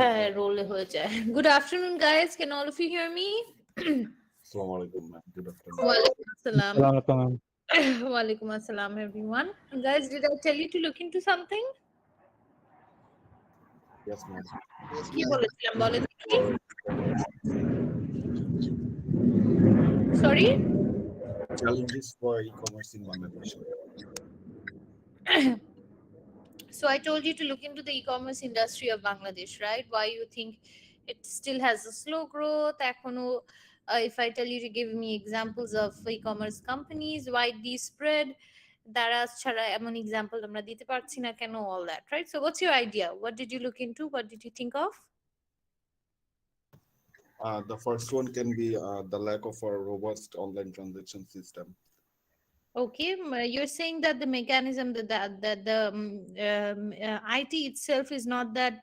হ্যাঁ, রোলে হয়ে যায়। Good afternoon, guys. Can all of you hear me? Assalamu alaikum, ma'am. Good afternoon. Walaikum assalam. Assalamualaikum, ma'am. Walaikum assalam, everyone. Guys, did I tell you to look into something? Yes, ma'am. কি বলেছিলাম বলেন দেখি? For e-commerce Sorry? challenges for e-commerce in Bangladesh. So I told you to look into the e-commerce industry of Bangladesh, right? Why you think it still has a slow growth? এখনো, if I tell you to give me examples of e-commerce companies, widely spread, Daraz ছাড়া এমন example আমরা দিতে পারছি না কেন, all that, right? So what's your idea? What did you look into? What did you think of? The first one can be the lack of a robust online transaction system. Okay, you're saying that the mechanism that the IT itself is not that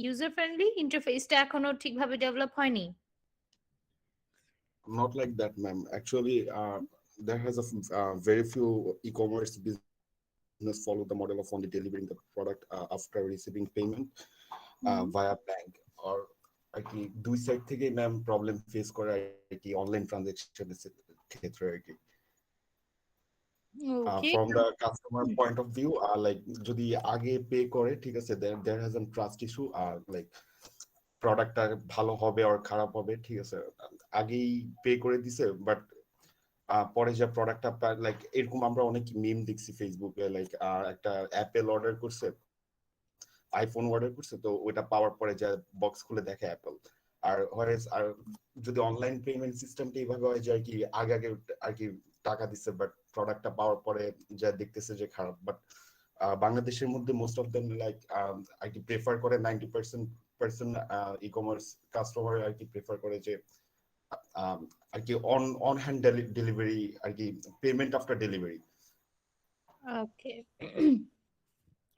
user friendly, interface টা এখনো ঠিকভাবে develop হয়নি। Not like that, ma'am. Actually, there has very few e-commerce business follow the model of only delivering the product after receiving payment via bank or আর কি দুই side থেকে ma'am problem face করে আর কি online ট্রানজাকশনের ক্ষেত্রে আর কি Okay. from the customer point of view like যদি আগে পে করে ঠিক আছে there has a trust issue like প্রোডাক্টটা ভালো হবে আর খারাপ হবে ঠিক আছে আগেই পে করে দিছে বাট পরে যে প্রোডাক্টটা লাইক এরকম আমরা অনেক মিম দেখছি ফেসবুকে লাইক একটা অ্যাপেল অর্ডার করছে আইফোন অর্ডার করছে তো ওটা পাওয়ার পরে যা বক্স খুলে দেখে অ্যাপল আর যদি অনলাইন পেমেন্ট সিস্টেমটা এইভাবে হয় যে আর কি আগে আগে আর কি টাকা দিচ্ছে বাট প্রোডাক্টটা পাওয়ার পরে যা দেখতেছে যে খারাপ বাট বাংলাদেশের মধ্যে মোস্ট অফ দেম লাইক আর কি প্রেফার করে 90% ই-কমার্স কাস্টমার আর কি প্রেফার করে যে আর কি অন হ্যান্ড ডেলিভারি আর কি payment after delivery Okay.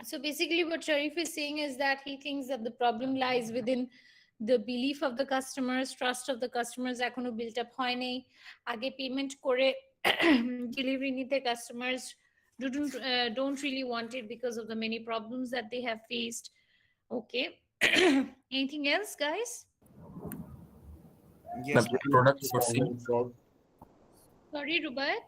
So basically, what Sharif is saying is that he thinks that the problem lies within the belief of the customers, trust of the customers এখনো built up হয়নি। আগে payment করে delivery নিতে customers don't really want it because of the many problems that they have faced. Okay. Anything else, guys? Yes, product sourcing. Sorry, Rubayat.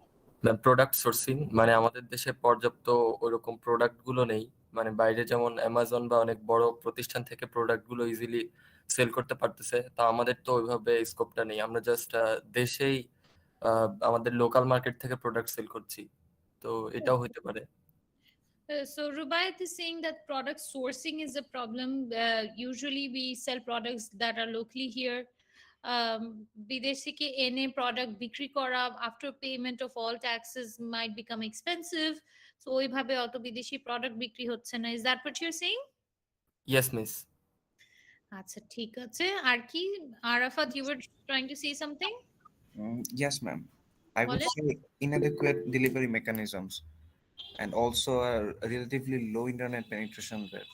Product sourcing মানে আমাদের দেশে পর্যাপ্ত ওইরকম প্রোডাক্ট গুলো নেই, মানে বাইরে যেমন অ্যামাজন বা অনেক বড় প্রতিষ্ঠান থেকে প্রোডাক্ট গুলো ইজিলি সেল করতে পারতেছে, তা আমাদের তো ওইভাবে স্কোপটা নেই। আমরা জাস্ট দেশেই আমাদের লোকাল মার্কেট থেকে প্রোডাক্ট সেল করছি, তো এটাও হইতে পারে। So Rubayat is saying that product sourcing is a problem. Usually we sell products that are locally here. বিদেশ থেকে এনে প্রোডাক্ট বিক্রি করা after payment of all taxes might become expensive. So ওইভাবে অত বিদেশি প্রোডাক্ট বিক্রি হচ্ছে না। Is that what you're saying? Yes, miss. আচ্ছা, ঠিক আছে। আর কি Arafat, you were trying to say something? Yes, ma'am. I would say inadequate delivery mechanisms and also a relatively low internet penetration rate.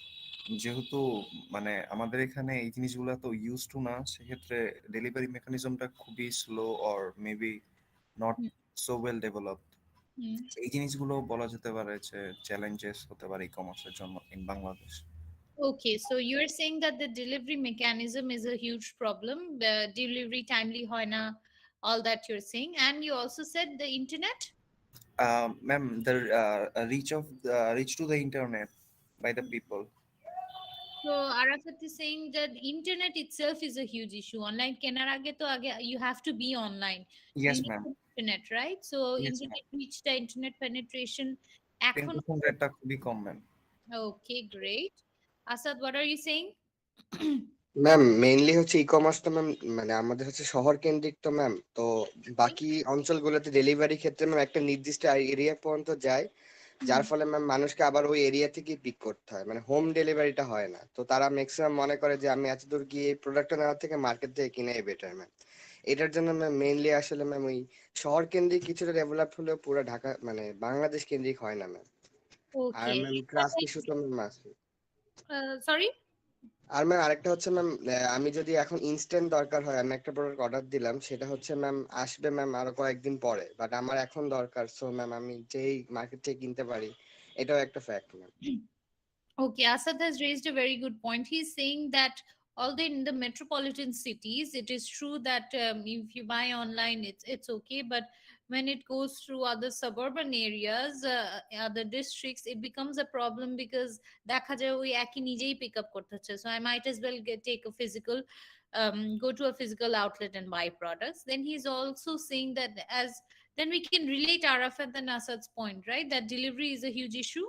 যেহেতু মানে আমাদের এখানে এই জিনিসগুলো তো ইউজ টু না, সেক্ষেত্রে ডেলিভারি মেকানিজমটা খুবই slow or maybe not so well developed. এই জিনিসগুলো বলা যেতে পারে যে চ্যালেঞ্জেস হতে পারে ই কমার্সের জন্য in Bangladesh. Okay, so you're saying that the delivery mechanism is a huge problem. The delivery timely হয় না, all that you're saying, and you also said the internet. Ma'am, the reach to the internet by the people. So Arafat is saying that internet itself is a huge issue. Online কেনার আগে তো আগে you have to be online. Yes, You need ma'am. internet, right? So Yes, internet reach the internet penetration এখন Penetration rate খুবই কম, ma'am. Okay, great. Asad, what are you saying? Ma'am mainly হচ্ছে e commerce তো ma'am মানে আমাদের হচ্ছে শহর কেন্দ্রিক তো ম্যাম, তো বাকি অঞ্চলগুলোতে ডেলিভারি ক্ষেত্রে ম্যাম একটা নির্দিষ্ট এরিয়া পর্যন্ত যায়, যার ফলে ম্যাম মানুষকে আবার ওই এরিয়া থেকে পিক করতে হয়, মানে হোম ডেলিভারিটা হয় না। তো তারা ম্যাক্সিমাম মনে করে যে আমি এত দূর গিয়ে এই প্রোডাক্টটা নেওয়ার থেকে মার্কেট থেকে কিনাই বেটার ম্যাম। এটার জন্য ম্যাম মেইনলি আসলে ম্যাম ওই শহর কেন্দ্রিক কিছুটা ডেভেলপ হলেও পুরো ঢাকা মানে বাংলাদেশ কেন্দ্রিক হয় না ম্যাম। আর Okay. ম্যাম ট্রাস্ট ইস্যু তো ম্যাম আছে। Sorry? আর ম্যাম আরেকটা হচ্ছে ম্যাম আমি যদি এখন ইনস্ট্যান্ট দরকার হয়, আমি একটা প্রোডাক্ট অর্ডার দিলাম, সেটা হচ্ছে ম্যাম আসবে ম্যাম আরো কয়েকদিন পরে, বাট আমার এখন দরকার, সো ম্যাম আমি যেই মার্কেট থেকে কিনতে পারি, এটাও একটা fact ma'am. Okay, Asad has raised a very good point. He's saying that although in the metropolitan cities, it is true that if you buy online, it's okay, but when it goes through other suburban areas, other districts, it becomes a problem because দেখা যায় ওই একই নিজেই pick up করতে হচ্ছে. So I might as well take a physical, go to a physical outlet and buy products. Then he's also saying that as then we can relate Arafat and Asad's point, right? That delivery is a huge issue.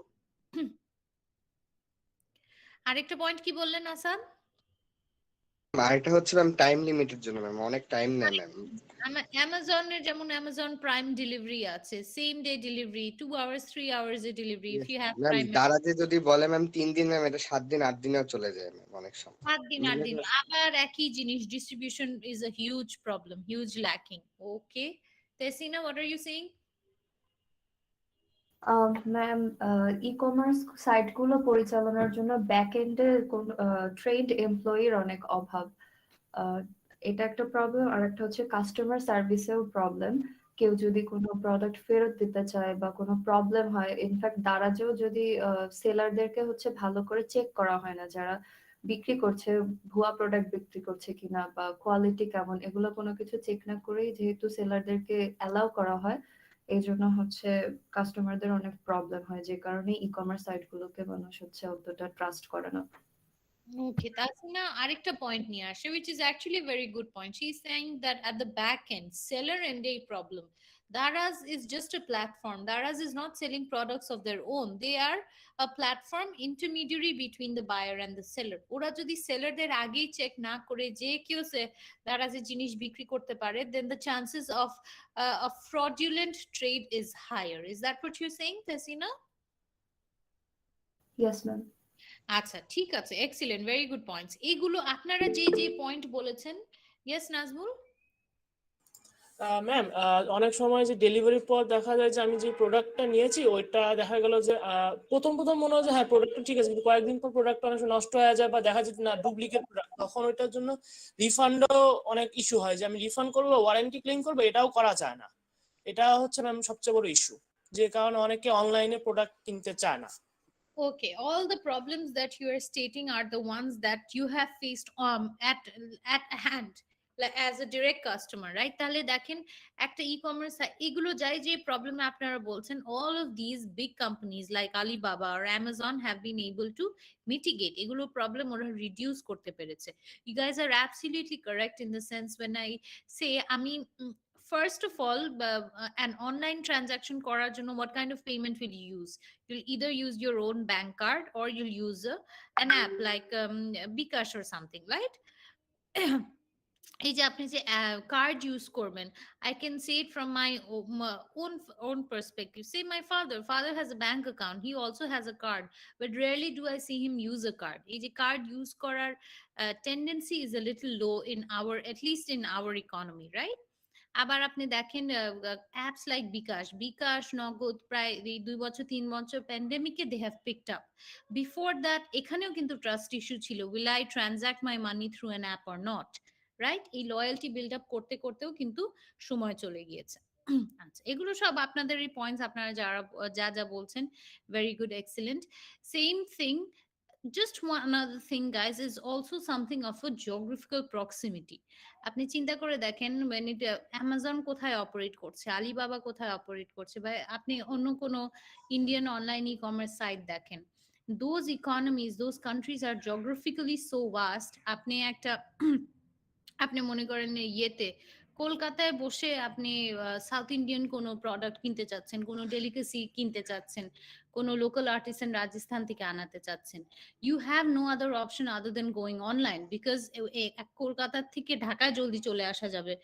আরেকটা point কি বললেন আসাদ? আর এটা হচ্ছে ma'am time লিমিটের জন্য ma'am, অনেক time নেয় ma'am. অ্যামাজনের যেমন অ্যামাজন প্রাইম ডেলিভারি আছে, same day delivery, 2 hours 3 hours এ delivery if you have ma'am Prime. দারাজে যদি বলে ম্যাম 3 দিন, ম্যাম এটা 7 দিন 8 দিনেও চলে যায় ম্যাম অনেক সময়। 7 দিন 8 দিন আবার একই জিনিস, distribution is a huge problem, huge lacking. Okay, Tesina, what are you saying? Ma'am, e commerce সাইটগুলো পরিচালনার জন্য ব্যাক এন্ডে ট্রেন্ড এমপ্লয়ির অনেক অভাব। এটা একটা প্রবলেম। আর একটা হচ্ছে কাস্টমার সার্ভিসেও প্রবলেম। কেউ যদি কোনো প্রোডাক্ট ফেরত দিতে চায় বা কোনো প্রবলেম হয়, ইনফ্যাক্ট দারাজেও যদি সেলারদেরকে হচ্ছে ভালো করে চেক করা হয় না, যারা বিক্রি করছে ভুয়া প্রোডাক্ট বিক্রি করছে কিনা বা কোয়ালিটি কেমন, এগুলো কোনো কিছু চেক না করেই যেহেতু সেলারদেরকে অ্যালাউ করা হয়, এই জন্য হচ্ছে কাস্টমারদের অনেক প্রবলেম হয়, যে কারণে ই কমার্স সাইটগুলোকে মানুষ হচ্ছে অতটা ট্রাস্ট করে না। Okay, Tasina, আরেকটা point নিয়ে আসে, which is actually a very good point. She's saying that at the back end, seller end a problem. Daraz is just a platform. Daraz is not selling products of their own. They are a platform intermediary between the buyer and the seller. ওরা যদি সেলারদের আগেই check না করে যে কেউ দারাজের জিনিস বিক্রি করতে পারে, then the chances of a fraudulent trade is higher. Is that what you're saying, Tasina? Yes ma'am. আচ্ছা, ঠিক আছে, এক্সিলেন্ট, ভেরি গুড পয়েন্টস। এগুলো আপনারা যে যে পয়েন্ট বলেছেন। ইয়েস নাজমুল? ম্যাম, অনেক সময় যে ডেলিভারির পর দেখা যায় যে আমি যে প্রোডাক্টটা নিয়েছি ওইটা দেখা গেল যে প্রথম প্রথম মনে হয় যে হ্যাঁ প্রোডাক্টটা ঠিক আছে, কিন্তু কয়েকদিন পর প্রোডাক্টটা অনেক সময় নষ্ট হয়ে যায় বা দেখা যায় না ডুপ্লিকেট প্রোডাক্ট, তখন ওইটার জন্য রিফান্ডও অনেক ইস্যু হয়, যে আমি রিফান্ড করবো, ওয়ারেন্টি ক্লেম করবো, এটাও করা যায় না। এটা হচ্ছে ম্যাম সবচেয়ে বড় ইস্যু, যে কারণে অনেকে অনলাইনে প্রোডাক্ট কিনতে চায় না। Okay, all the problems that you are stating are the ones that you have faced at hand, like as a direct customer, right? তাহলে দেখেন একটা ই-কমার্স এগুলো যাই যে প্রবলেম আপনারা বলছেন, all of these big companies like Alibaba or Amazon have been able to mitigate এগুলো problem, ওরা রিডিউস করতে পেরেছে। You guys are absolutely correct in the sense when I say, I mean, first of all, an online transaction করার জন্য what kind of payment will you use? You'll either use your own bank card or you'll use an app like Bikash or something, right? এই যে আপনি যে card use করবেন, I can say it from my own perspective. Say my father has a bank account, he also has a card, but rarely do I see him use a card. এই যে card use করার tendency is a little low in our, at least in our economy, right? আবার আপনি দেখেন apps like বিকাশ নগদ প্রায় এই 2 বছর 3 বছর প্যান্ডেমিকে they have picked up. Before that এখানেও কিন্তু ট্রাস্ট ইস্যু ছিল, will I transact my money through an app or not, right? এই লয়্যালটি বিল্ড আপ করতে করতেও কিন্তু সময় চলে গিয়েছে। আচ্ছা, এগুলো সব আপনাদের এই পয়েন্টস, আপনারা যারা যা যা বলছেন, very good, excellent. Same thing, just one another thing guys, is also something of a geographical proximity. আপনি চিন্তা করে দেখেন, when it Amazon কোথায় অপারেট করছে, আলিবাবা কোথায় অপারেট করছে, বা আপনি অন্য কোনো Indian online e commerce site দেখেন, those economies, those countries are geographically so vast. আপনি একটা আপনি মনে করেন ইয়েতে কলকাতায় বসে আপনি সাউথ ইন্ডিয়ান কোনো প্রোডাক্ট কিনতে চাচ্ছেন, কোনো ডেলিকেসি কিনতে চাচ্ছেন, কোনো লোকাল আর্টিসান রাজস্থান থেকে আনাতে চাচ্ছেন, you have no other option other than going online, because Kolkata থেকে ঢাকায় জলদি চলে আসা যাবে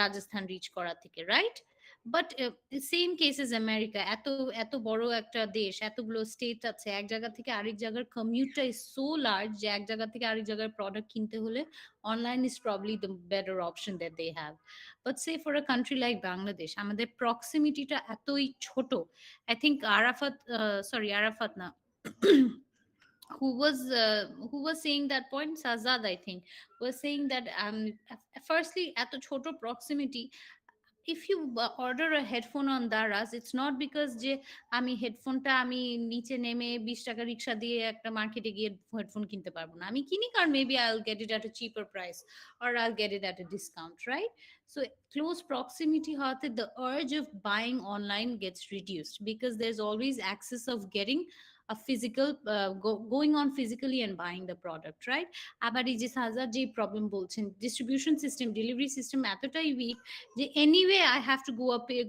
রাজস্থান রিচ করা থেকে, right? But same cases America, এত এত বড় একটা দেশ, এতগুলো স্টেট আছে, এক জায়গা থেকে আরেক জায়গার কমিউটটা ইজ সো লার্জ যে এক জায়গা থেকে আরেক জায়গার প্রোডাক্ট কিনতে হলে online is probably the better option that they have. But say for a country like Bangladesh, আমাদের proximity টা এতই ছোট, I think Arafat na who was saying that point, Sazad I think was saying that firstly এত ছোট proximity, if you order a headphone on Daraz, it's not because যে আমি হেডফোনটা আমি নিচে নেমে 20 টাকা রিক্সা দিয়ে একটা মার্কেটে গিয়ে হেডফোন কিনতে পারবো না, আমি কিনি কারণ maybe I'll get it at a cheaper price or I'll get it at a discount, right? So close proximity হওয়াতে the urge of buying online gets reduced because there's always access of getting a physical going on physically and buying the product, right? আবার এই যে সাজার যে problem বলছেন, distribution system, delivery system এতটাই week যে anyway I have to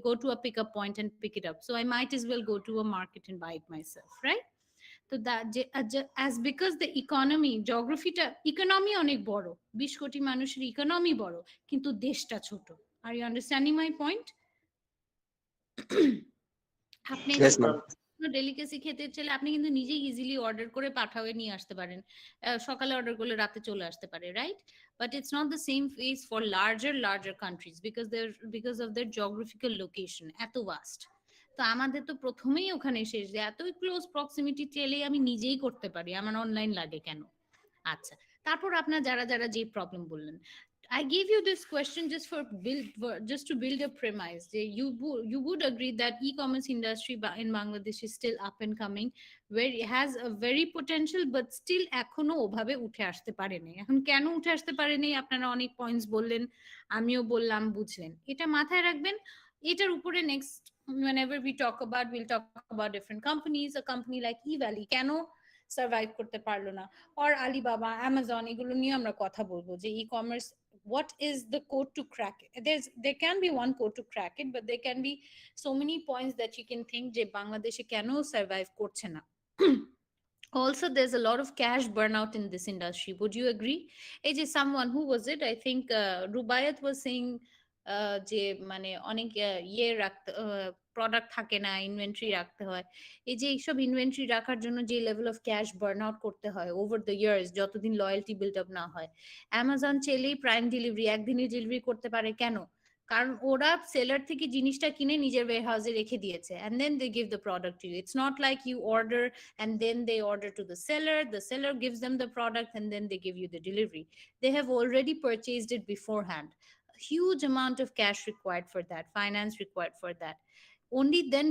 go to a pickup point and pick it up, so I might as well go to a market and buy it myself, right? তো as because the economy geographyটা economy অনেক বড়, 20 কোটি মানুষের economy বড় কিন্তু দেশটা ছোট। Are you understanding my point? আপনি Yes, ma'am. ডেলিকেসি খেতে চাইলে আপনি কিন্তু নিজেই ইজিলি অর্ডার করে পাঠাবে নিয়ে আসতে পারেন, সকালে অর্ডার করলে রাতে চলে আসতে পারে, right? But it's not the same face for larger countries because of their geographical location এত ভাস্ট। তো আমাদের তো প্রথমেই ওখানে শেষ, যে এত ক্লোজ প্রক্সিমিটি চাইলেই আমি নিজেই করতে পারি, আমার অনলাইন লাগে কেন? আচ্ছা, তারপর আপনার যারা যারা যে প্রবলেম বললেন, I gave you this question just to build a premise. You would agree that e-commerce industry in Bangladesh is still up and coming, where it has a very potential, but still এখনো ওভাবে উঠে আসতে পারেনি। এখন কেন উঠে আসতে পারেনি আপনারা অনেক পয়েন্টস বললেন, আমিও বললাম, বুঝলেন। এটা মাথায় রাখবেন। এটার উপরে next whenever we'll talk about different companies. A company like eValley কেন সার্ভাইভ করতে পারলো না, or Alibaba, Amazon, এগুলো নিয়ে আমরা কথা বলবো যে e-commerce what is the code to crack it. There can be one code to crack it, but there can be so many points that you can think যে বাংলাদেশে কেন সার্ভাইভ করছে না। Also there's a lot of cash burnout in this industry, would you agree? এই যে someone, who was it, I think Rubayat was saying যে মানে অনেক ইয়ে রাখতে প্রোডাক্ট থাকে না, ইনভেন্টরি রাখতে হয়। এই যে এইসব ইনভেন্টরি রাখার জন্য যে level of cash burn out করতে হয় ওভার দ্য ইয়ার্স, যতদিন লয়্যালটি বিল্ড আপ না হয়। অ্যামাজন চাইলেই প্রাইম ডেলিভারি একদিনে ডেলিভারি করতে পারে, কেন? কারণ ওরা সেলার থেকে জিনিসটা কিনে নিজের ওয়্যার হাউসে রেখে দিয়েছে, and then they give the product to you. It's not like you order and then they order to the seller gives them the product and then they give you the delivery. They have already purchased it beforehand. A huge amount of cash required for that, finance required for that. Only then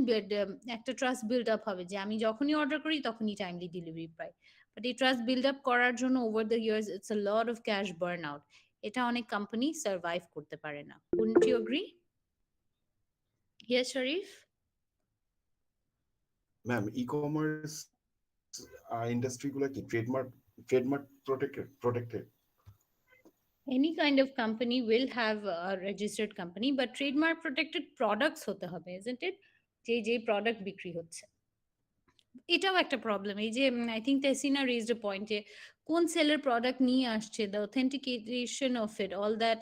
একটা trust build up হবে যে আমি যখনই order করি তখনই timely delivery pi. But এই trust build up করার জন্য over the years it's a lot of cash burn out. এটা অনেক কোম্পানি সার্ভাইভ করতে পারে না। Wouldn't you agree? Yes, Sharif? Ma'am, e-commerce industry গুলো কি trademark protected? Any kind of company will have a registered company, but trademark protected products হতে হবে, isn't it? যে প্রোডাক্ট বিক্রি হচ্ছে, এটাও একটা প্রবলেম। এই যে I think Tesina raised a point যে কোন সেলের প্রোডাক্ট নিয়ে আসছে, the authentication of it, all that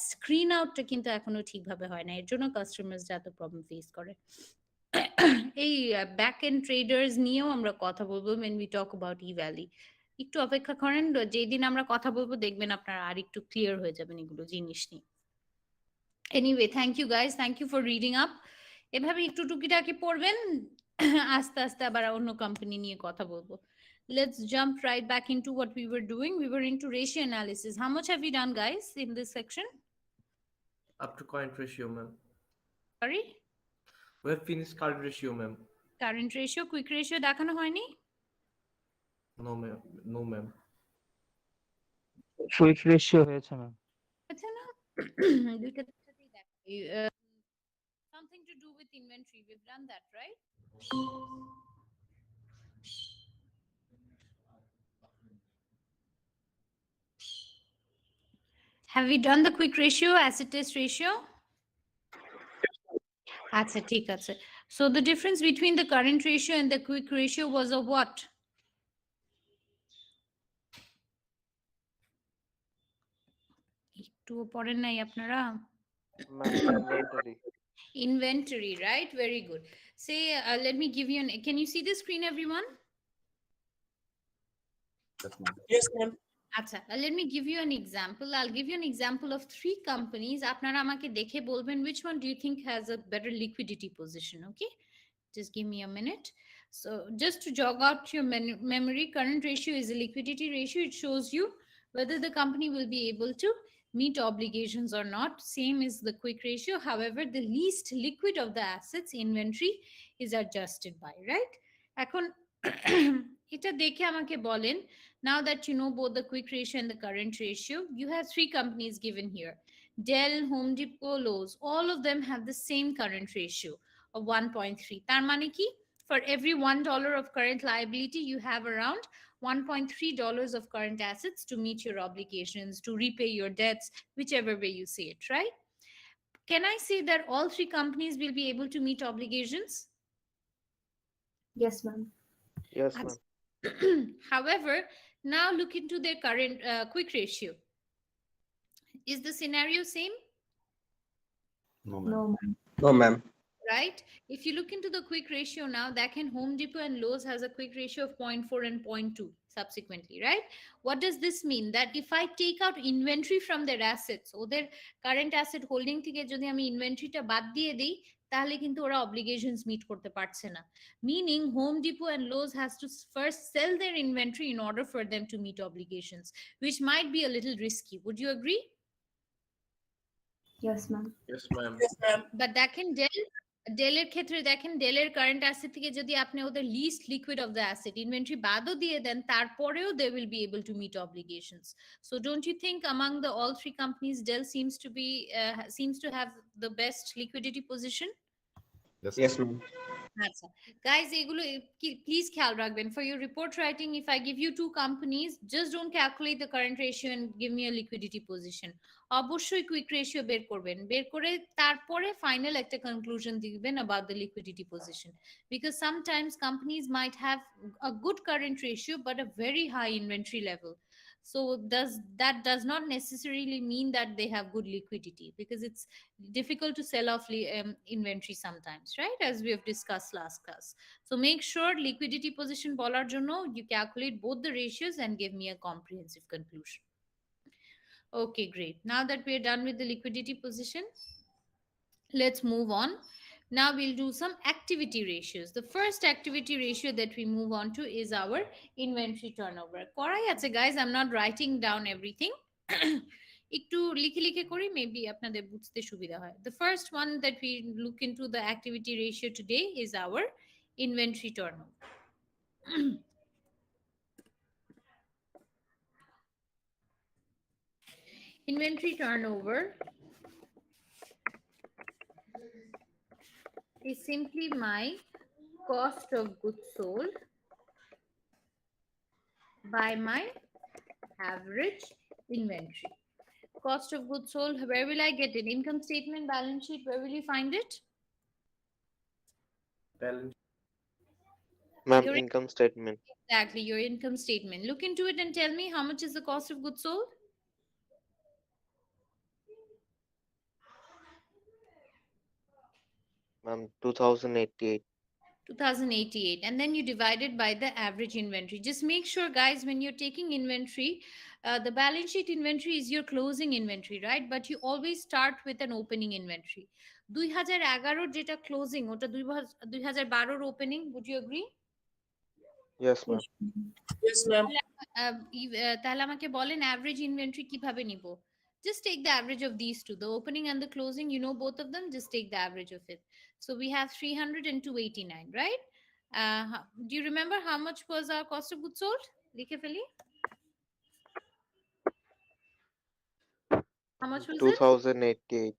screen আউটটা কিন্তু এখনো ঠিকভাবে হয় না, এর জন্য কাস্টমার্সরা এত প্রবলেম ফেস করে। এই ব্যাক এন্ড ট্রেডার্স নিয়েও আমরা কথা বলবো when we talk about eValley. একটু অপেক্ষা করেন, যেদিন আমরা কথা বলবো দেখবেন আপনারা আর একটু ক্লিয়ার হয়ে যাবেন এগুলো জিনিস নিয়ে। Anyway, thank you guys, thank you for reading up. এভাবে একটু টুকিটাকি পড়বেন, আস্তে আস্তে আবার অন্য কোম্পানি নিয়ে কথা বলবো। Let's jump right back into what we were doing. We were into ratio analysis. How much have we done, guys, in this section? Up to current ratio, ma'am. Sorry? We have finished current ratio, ma'am. Current ratio, quick ratio দেখানো হয়নি? No, ma'am. No, ma'am. Quick ratio হয়েছে ma'am. আচ্ছা না, দুইটা সাথেই দেখাই। Something to do with inventory. We've done that, right? Have we done the quick ratio, acid test ratio? আচ্ছা, ঠিক আছে। So the difference between the current ratio and the quick ratio was of what? একটুও পড়েন নাই আপনারা? Inventory, right? Very good. Say, let me give you can you see the screen, everyone? Yes, ma'am. আচ্ছা, let me give you an example. I'll give you an example of 3 companies. আপনারা আমাকে দেখে বলবেন which one do you think has a better liquidity position, okay? Just give me a minute. So just to jog out your memory, current ratio is a liquidity ratio. It shows you whether the company will be able to meet obligations or not. Same is the quick ratio. However, the least liquid of the assets inventory is adjusted by, right? এখন এটা দেখে আমাকে বলেন, now that you know both the quick ratio and the current ratio, you have three companies given here. Dell, Home Depot, Lowe's, all of them have the same current ratio of 1.3. তার মানে কি? For every $1 of current liability, you have around $1.3 of current assets to meet your obligations, to repay your debts, whichever way you see it, right? Can I say that all three companies will be able to meet obligations? Yes, ma'am. Yes, ma'am. However, now look into their current quick ratio. Is the scenario same? No, ma'am. No, ma'am. No, ma'am. Right? If you look into the quick ratio now, that can Home Depot and Lowe's has a quick ratio of 0.4 and 0.2 subsequently, right? What does this mean? That if I take out inventory from their assets, ওদের current asset holding থেকে যদি আমি ইনভেন্টরিটা বাদ দিয়ে দিই, তাহলে কিন্তু ওরা obligations meet করতে পারছে না. Meaning Home Depot and Lowe's has to first sell their inventory in order for them to meet obligations, which might be a little risky. Would you agree? Yes, ma'am. Yes, ma'am. But দেখেন ডেলের ক্ষেত্রে দেখেন ডেলের current asset থেকে যদি আপনি ওদের list liquid of the asset inventory বাদও দিয়ে দেন, তারপরেও they will be able to meet obligations. So don't you think among the all three companies Dell seems to have the best liquidity position? Yes, ma'am. আচ্ছা guys, এগুলো please খেয়াল রাখবেন for your report writing. If I give you two companies, just don't calculate the current ratio and give me a liquidity position. অবশ্যই quick ratio বের করবেন, বের করে তারপরে ফাইনাল একটা কনক্লুশন দিবেন about the liquidity position, because sometimes companies might have a good current ratio but a very high inventory level. So does not necessarily mean that they have good liquidity, because it's difficult to sell off inventory sometimes, right? As we have discussed last class. So make sure liquidity position bolar jonno you calculate both the ratios and give me a comprehensive conclusion. Okay, great. Now that we are done with the liquidity position, let's move on. Now we'll do some activity ratios. The first activity ratio that we move on to is our inventory turnover. Korai ache guys, I'm not writing down everything. একটু লিখে লিখে করি, maybe আপনাদের বুঝতে সুবিধা হয়. The first one that we look into the activity ratio today is our inventory turnover. Inventory turnover is simply my cost of goods sold by my average inventory. Cost of goods sold, where will I get it? Income statement, balance sheet, where will you find it? Balance. Ma'am, Your income statement. Exactly, your income statement. Look into it and tell me how much is the cost of goods sold? Ma'am, 2088. 2088, and then you divide it by the average inventory. Just make sure guys, when you're taking inventory, the balance sheet inventory is your closing inventory, right? But you always start with an opening inventory. 2011 যেটা closing, ওটা 2012 opening. would you agree? Yes, ma'am. Yes, ma'am. তাহলে আমাকে বলেন average inventory কিভাবে নিব? Just take the average of these two, the opening and the closing. You know both of them, just take the average of it. So we have 300 and 289, right? Do you remember how much was our cost of goods sold? লিখে ফেলি. How much was it? 2088.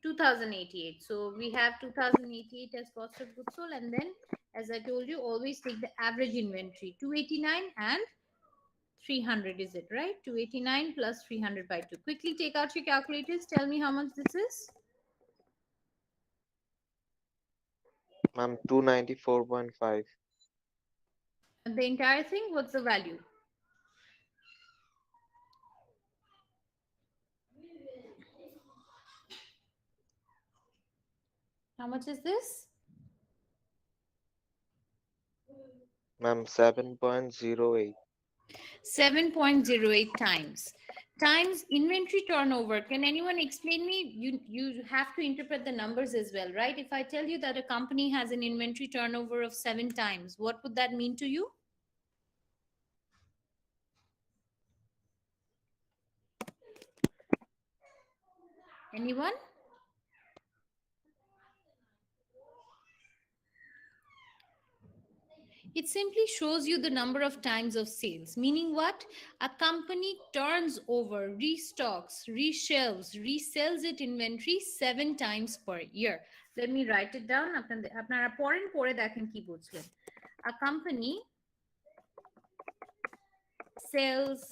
2088. So we have 2088 as cost of goods sold, and then as I told you, always take the average inventory. 289 and 300, is it right? 289 plus 300 by 2. Quickly take out your calculators. Tell me how much this is. Ma'am, 294.5. And the entire thing, what's the value? How much is this? Ma'am, 7.08. 7.08 times inventory turnover. Can anyone explain me? You have to interpret the numbers as well, right? If I tell you that a company has an inventory turnover of 7 times, what would that mean to you? Anyone? It simply shows you the number of times of sales, meaning what? A company turns over, restocks, reshelves, resells its inventory 7 times per year. Let me write it down. আপনারা পড়েন, পড়ে দেখেন কি বুঝলেন। A company sells,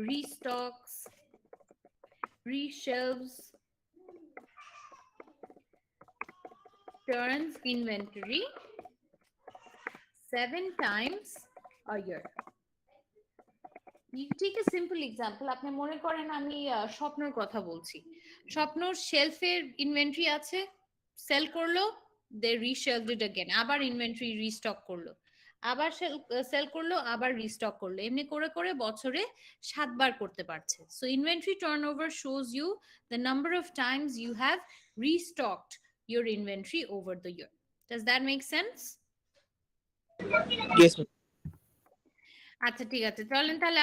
restocks, reshelves, turns inventory 7 times a year. You take a simple example. আপনি মনে করেন আমি স্বপ্নর কথা বলছি। স্বপ্নর শেলফের ইনভেন্টরি আছে, সেল করলো, দে রিশেলভড ইট अगेन, আবার ইনভেন্টরি রিস্টক করলো, আবার সেল করলো, আবার রিস্টক করলো, এমনি করে করে বছরে 7 বার করতে পারছে। So inventory turnover shows you the number of times you have restocked your inventory over the year. Does that make sense? Yes, ma'am. আচ্ছা ঠিক আছে, চলেন তাহলে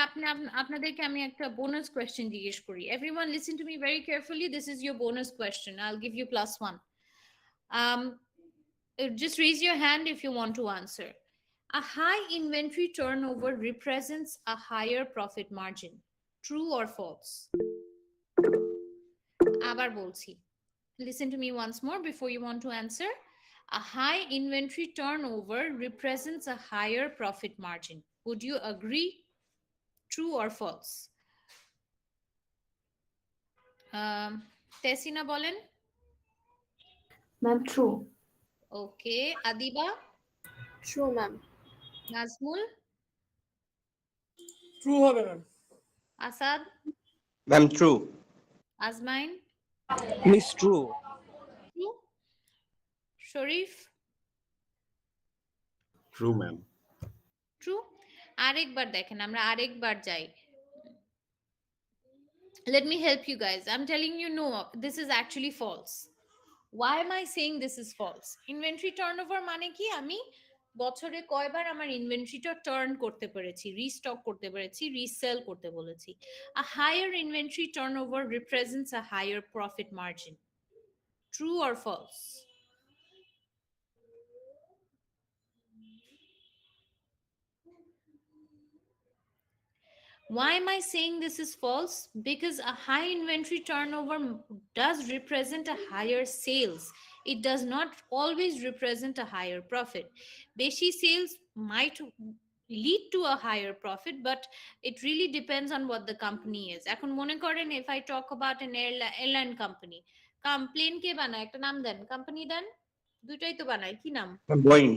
আপনাদেরকে আমি একটা বোনাস কোয়েশ্চেন জিজ্ঞেস করি। Everyone listen to me very carefully, this is your bonus question, I will give you +1. Just raise your hand if you want to answer. A high inventory turnover represents a higher profit margin. True or false? আবার বলছি, listen to me once more before you want to answer. A high inventory turnover represents a higher profit margin. Would you agree? True or false? Tesina bolen. Ma'am true. Okay. Adiba? True, ma'am. Nazmul? True হবে ম্যাম। Asad? Ma'am true. Azmain? Miss true. True. Sharif? True, ma'am. True. আরেকবার দেখেন, আমরা আরেকবার যাই। Let me help you guys. I'm telling you, no, this is actually false. Why am I saying this is false? Inventory turnover মানে কি? আমি বছরে কয়বার আমার ইনভেন্টরিটা টার্ন করতে পেরেছি, রিস্টক করতে পেরেছি, রিসেল করতে বলেছি। A higher inventory turnover represents a higher profit margin. True or false? Why am I saying this is false? Because a high inventory turnover does represent a higher sales. It does not always represent a higher profit. Beshi sales might lead to a higher profit, but it really depends on what the company is. এখন মনে করেন, if I talk about an airline company, plane কে বানায়? একটা নাম দেন, company then, দুটাই তো বানায়, কি নাম? বোয়িং।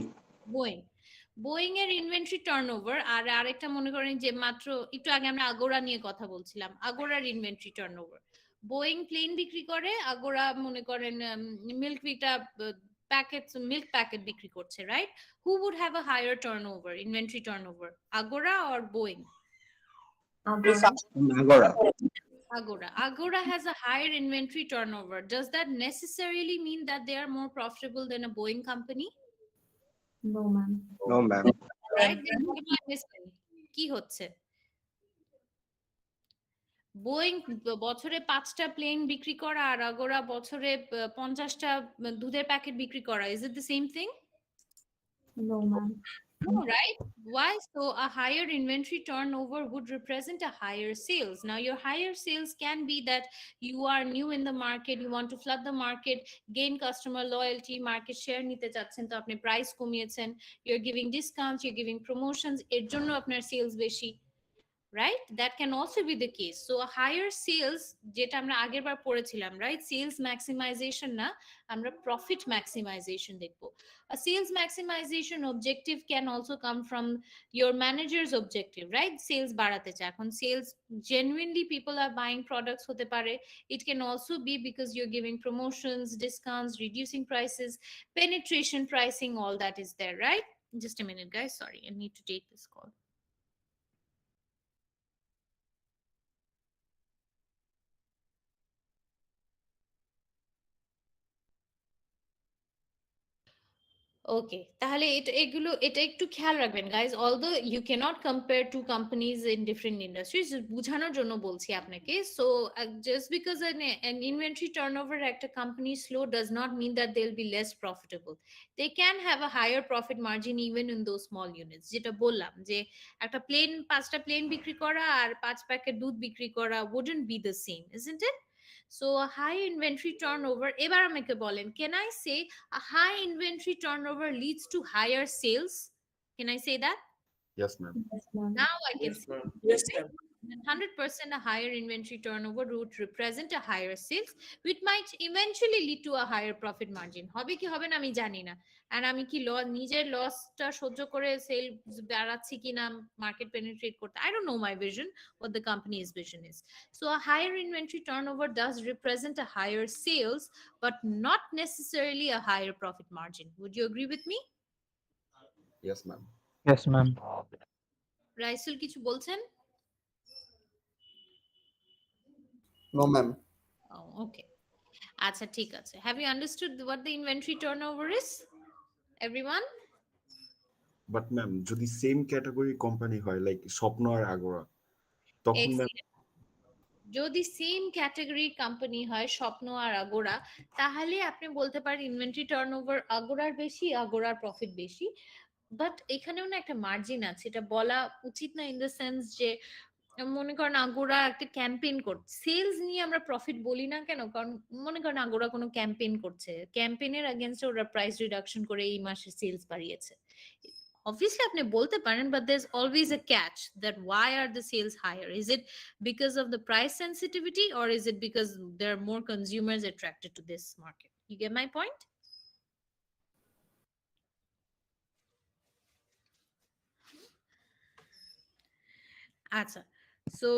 বোয়িং। বোয়িং এর ইনভেন্টরি টার্নওভার, আর আরেকটা মনে করেন যে মাত্র একটু আগে আমরা আগোরা নিয়ে কথা বলছিলাম, আগোরার ইনভেন্টরি টার্নওভার। বোয়িং প্লেন বিক্রি করে, আগোরা মনে করেন Milk Vita packet, milk packet বিক্রি করছে, right? Who would have a higher turnover, inventory turnover, Agora or Boeing? Agora. Agora. Agora has a higher inventory turnover. Does that necessarily mean that they are more profitable than a Boeing company? No ma'am. No ma'am. Right? Then what am I missing? কি হচ্ছে? Boeing বছরে 5টা plane বিক্রি করা আর Agora বছরে 50টা দুধের packet বিক্রি করা, is it the same thing? No ma'am. No, right? Why? So a higher inventory turnover would represent a higher sales. Now, your higher sales can be that you are new in the market, you want to flood the market, gain customer loyalty, market share নিতে চাচ্ছেন, তো আপনি price কমিয়েছেন, you're giving discounts, you're giving promotions, এর জন্য আপনার sales বেশি, right? That can also be the case. So a higher sales, যেটা আমরা আগের বার পড়েছিলাম, right? Sales maximization না, আমরা profit maximization দেখবো। A sales maximization objective can also come from your manager's objective, right? Sales বাড়াতে চায়, এখন sales genuinely people are buying products হতে পারে। It can also be because you're giving promotions, discounts, reducing prices, penetration pricing, all that is there, right? Just a minute, guys. Sorry, I need to take this call. ওকে, তাহলে এটা একটু খেয়াল রাখবেন guys. Although you can't compare two companies in different industries, বোঝানোর জন্য বলছি আপনাকে। So just because an inventory turnover একটা company slow does not mean that they'll be less profitable. They can have a higher profit margin even in those small units. যেটা বললাম যে একটা পাঁচটা প্লেন বিক্রি করা আর 5 প্যাকেট দুধ বিক্রি করা wouldn't be the same, isn't it? So a high inventory turnover, এবার আমাকে বলেন, can I say a high inventory turnover leads to higher sales? Can I say that? Yes, ma'am. Yes, ma'am. Now I can Yes, say ma'am. Yes, ma'am. 100% a higher inventory turnover would represent a higher sales, which might eventually lead to a higher profit margin. হবে কি হবে না আমি জানি না, আর আমি কি নিজের লসটা সহ্য করে সেল বাড়াচ্ছি কিনা মার্কেট পেনিট্রেট করতে, I don't know my vision, what the company's vision is. So a higher inventory turnover does represent a higher sales, but not necessarily a higher profit margin. Would you agree with me? Yes, ma'am. Yes, ma'am. Raisul কিছু বলছেন? No, ma'am. Oh, okay. আচ্ছা ঠিক আছে, have you understood what the inventory turnover is, everyone? But ma'am, যদি same category company হয় like স্বপ্ন আর Agora, তখন ma'am Excellent. যদি সেম ক্যাটাগরি কোম্পানি হয় স্বপ্ন আর আগোরা, তাহলে আপনি বলতে পারেন ইনভেন্টরি টার্নওভার আগোরার বেশি, আগোরার প্রফিট বেশি। বাট এখানেও না একটা মার্জিন আছে, এটা বলা উচিত না, ইন দ্য সেন্স যে মনে করেন আগোরা একটা ক্যাম্পেইন করছে, সেলস নিয়ে আমরা প্রফিট বলি না কেন, কারণ মনে করেন আগোরা কোনো ক্যাম্পেইন করছে, ক্যাম্পেইনের এগেইনস্টে ওরা প্রাইস রিডাকশন করে এই মাসে সেলস বাড়িয়েছে, obviously আপনি বলতে পারেন, but there's always a catch that why are the sales higher? Is it because of the price sensitivity, or is it because there are more consumers attracted to this market? You get my point? Acha. So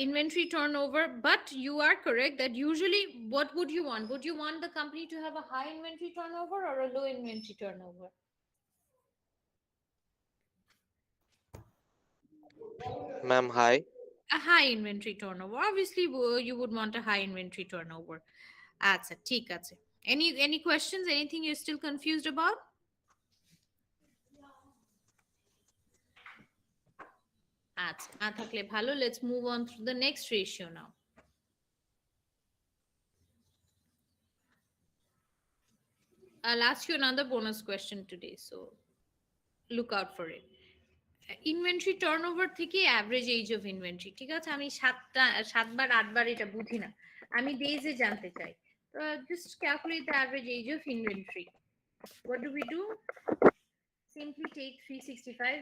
inventory turnover, but you are correct that usually what would you want? Would you want the company to have a high inventory turnover or a low inventory turnover? Ma'am, hi. A high inventory turnover. Obviously, you would want a high inventory turnover. আচ্ছা ঠিক আছে, any questions, anything you're still confused about? আচ্ছা না থাকলে ভালো, let's move on to the next ratio now. I'll ask you another bonus question today, so look out for it. Inventory turnover থেকে average age of inventory, ঠিক আছে, আমি 7বার 8বার এটা বুঝি না, আমি ডেজে জানতে চাই। Just calculate the average age of inventory. What do we do? Simply take 365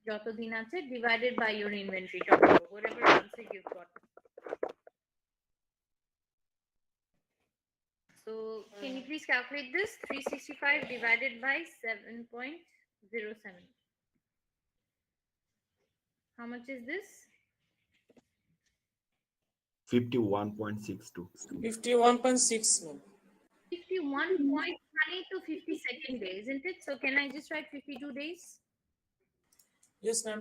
যতদিন আছে divided by your inventory turnover, whatever answer you've got. So can you please calculate this? 365 divided by 7.07. How much is this? 51.62. 51.6, ma'am. 51 point to 52nd day, isn't it? So can I just write 52 days? Yes, ma'am.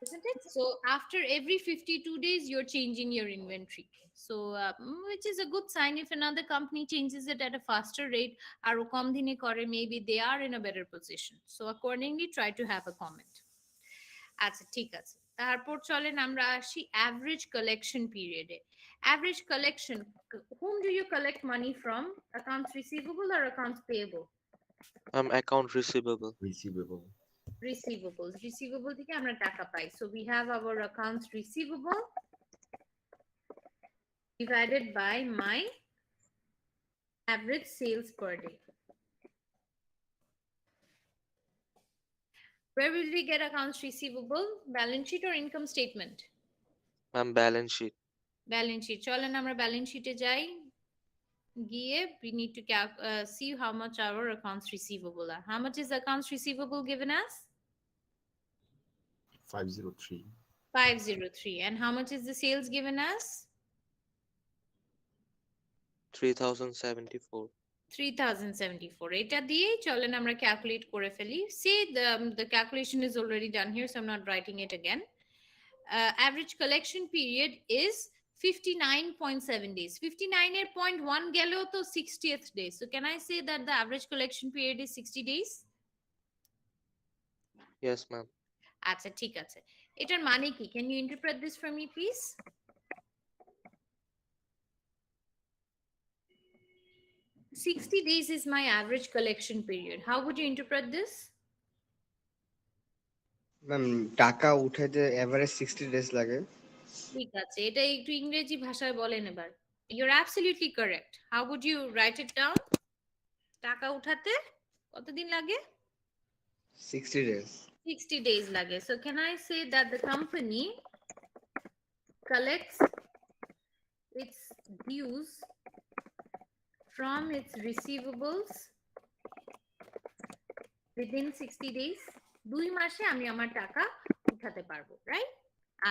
Isn't it? So after every 52 days, you're changing your inventory. So which is a good sign. If another company changes it at a faster rate, aro kom dine kore, maybe they are in a better position. So accordingly, try to have a comment. আচ্ছা ঠিক আছে, তারপর চলেন আমরা আসি average collection পিরিয়ডে। Average collection, whom do you collect money from? Accounts receivable or accounts payable? Account receivable. Receivable থেকে আমরা টাকা পাই। So we have our accounts receivable divided by my average sales per day. Where will we get accounts receivable? Balance sheet or income statement? Balance sheet. Balance sheet. চলেন আমরা balance sheet এ যাই, গিয়ে we need to see how much our accounts receivable are. How much is accounts receivable given as? 503. 503. And how much is the sales given as? 3074. 3074. এটা দিয়ে চলেন আমরা calculate করে ফেলি। See, the calculation is already done here, so I'm not writing it again. Average collection period is 59.7 days. 59 এর 0.1 গেলেও তো 60th day. So can I say that the average collection period is 60 days? Yes, ma'am. আচ্ছা ঠিক আছে, এটার মানে কি? Can you interpret this for me please? 60 days is my average collection period. How would you interpret this? Ma'am টাকা উঠাইতে average 60 days লাগে। ঠিক আছে, এটা একটু ইংরেজি ভাষায় বলেন এবার। You're absolutely correct. How would you write it down? টাকা উঠাতে কতদিন লাগে? 60 ডেজ। 60 days লাগে. So can I say that the company collects its dues from its receivables within 60 days? 2 মাসে আমি আমার টাকা উঠাতে পারবো, right?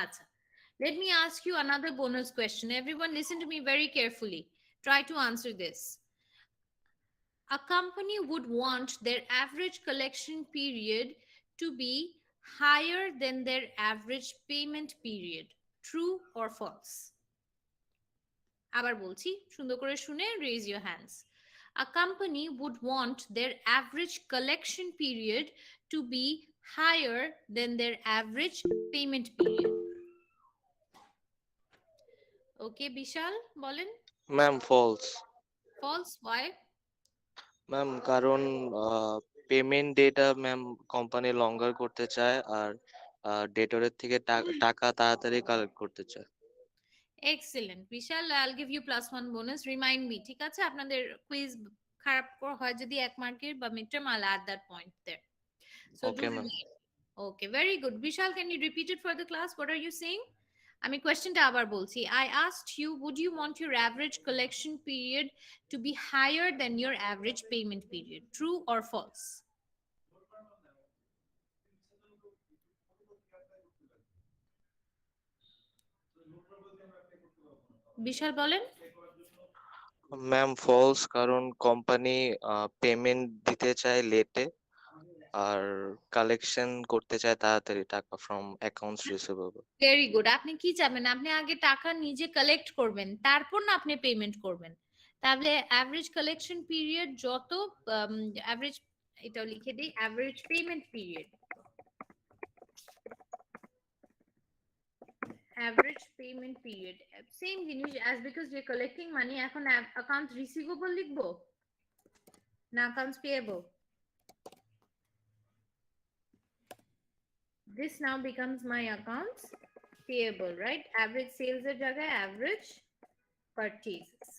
আচ্ছা, let me ask you another bonus question. Everyone listen to me very carefully. Try to answer this. A company would want their average collection period to be higher than their average payment period. True or false? আবার বলছি, সুন্দর করে শুনে raise your hands. A company would want their average collection period to be higher than their average payment period. Okay, Bishal, বলেন। Ma'am, false. False, why? Ma'am কারণ payment data ma'am company লঙ্গার করতে চায়, আর ডেটরের থেকে টাকা তাড়াতাড়ি কালেক্ট করতে চায়। Excellent. Vishal, I'll give you +1 bonus. Remind me, ঠিক আছে? আপনাদের quiz খারাপ হয় যদি 1 মার্কের বা midterm, I'll add that point there. So do Okay, ma'am. remind. Okay, very good. Vishal, can you repeat it for the class? What are you saying? আমি কোয়েশ্চেনটা আবার বলছি। I asked you, would you want your average collection period to be higher than your average payment period? True or false? বিশাল বলেন। Ma'am false, কারণ company payment দিতে চায় লেটে, আর collection করতে চায় তাড়াতাড়ি টাকা from accounts receivable. Very good. আপনি কি চাবেন? আপনি আগে টাকা নিজে কালেক্ট করবেন, তারপর না আপনি পেমেন্ট করবেন। তাহলে অ্যাভারেজ কালেকশন পিরিয়ড যত, অ্যাভারেজ, এটাও লিখে দিই, average payment period, average payment period same জিনিস, as because we are collecting money, এখন account receivable লিখবো না accounts payable? This now becomes my accounts payable, right? Average sales এর জায়গায় average purchases.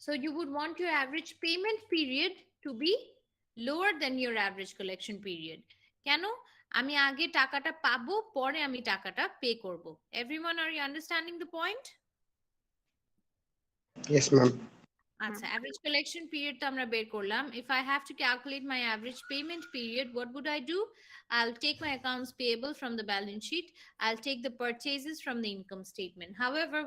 So you would want your average payment period to be lower than your average collection period. কেন? আমি আগে টাকাটা পাবো, পরে আমি টাকাটা পে করব। Everyone, are you understanding the point? Yes ma'am. আচ্ছা, average collection period তো আমরা বের করলাম। If I have to calculate my average payment period, what would I do? I'll take my accounts payable from the balance sheet. I'll take the purchases from the income statement. However,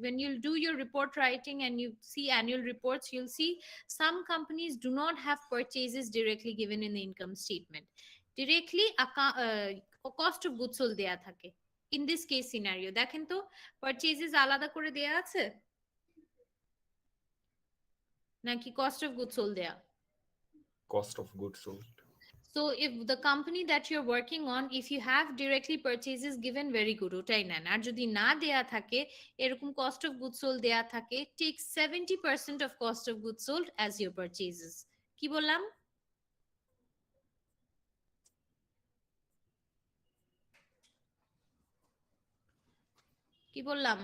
when you'll do your report writing and you see annual reports, you'll see some companies do not have purchases directly given in the income statement. Directly cost of goods sold দেয়া থাকে। In this case scenario, দেখেন তো purchases আলাদা করে দেয়া আছে নাকি cost of goods sold দেয়া? Cost of goods sold. So if the company that you're working on, if you have directly purchases given, very good, ওটাই নেন। আর যদি না দেয়া থাকে, এরকম cost of goods sold দেয়া থাকে, take 70% of cost of goods sold as your purchases. কি বললাম? কি বললাম?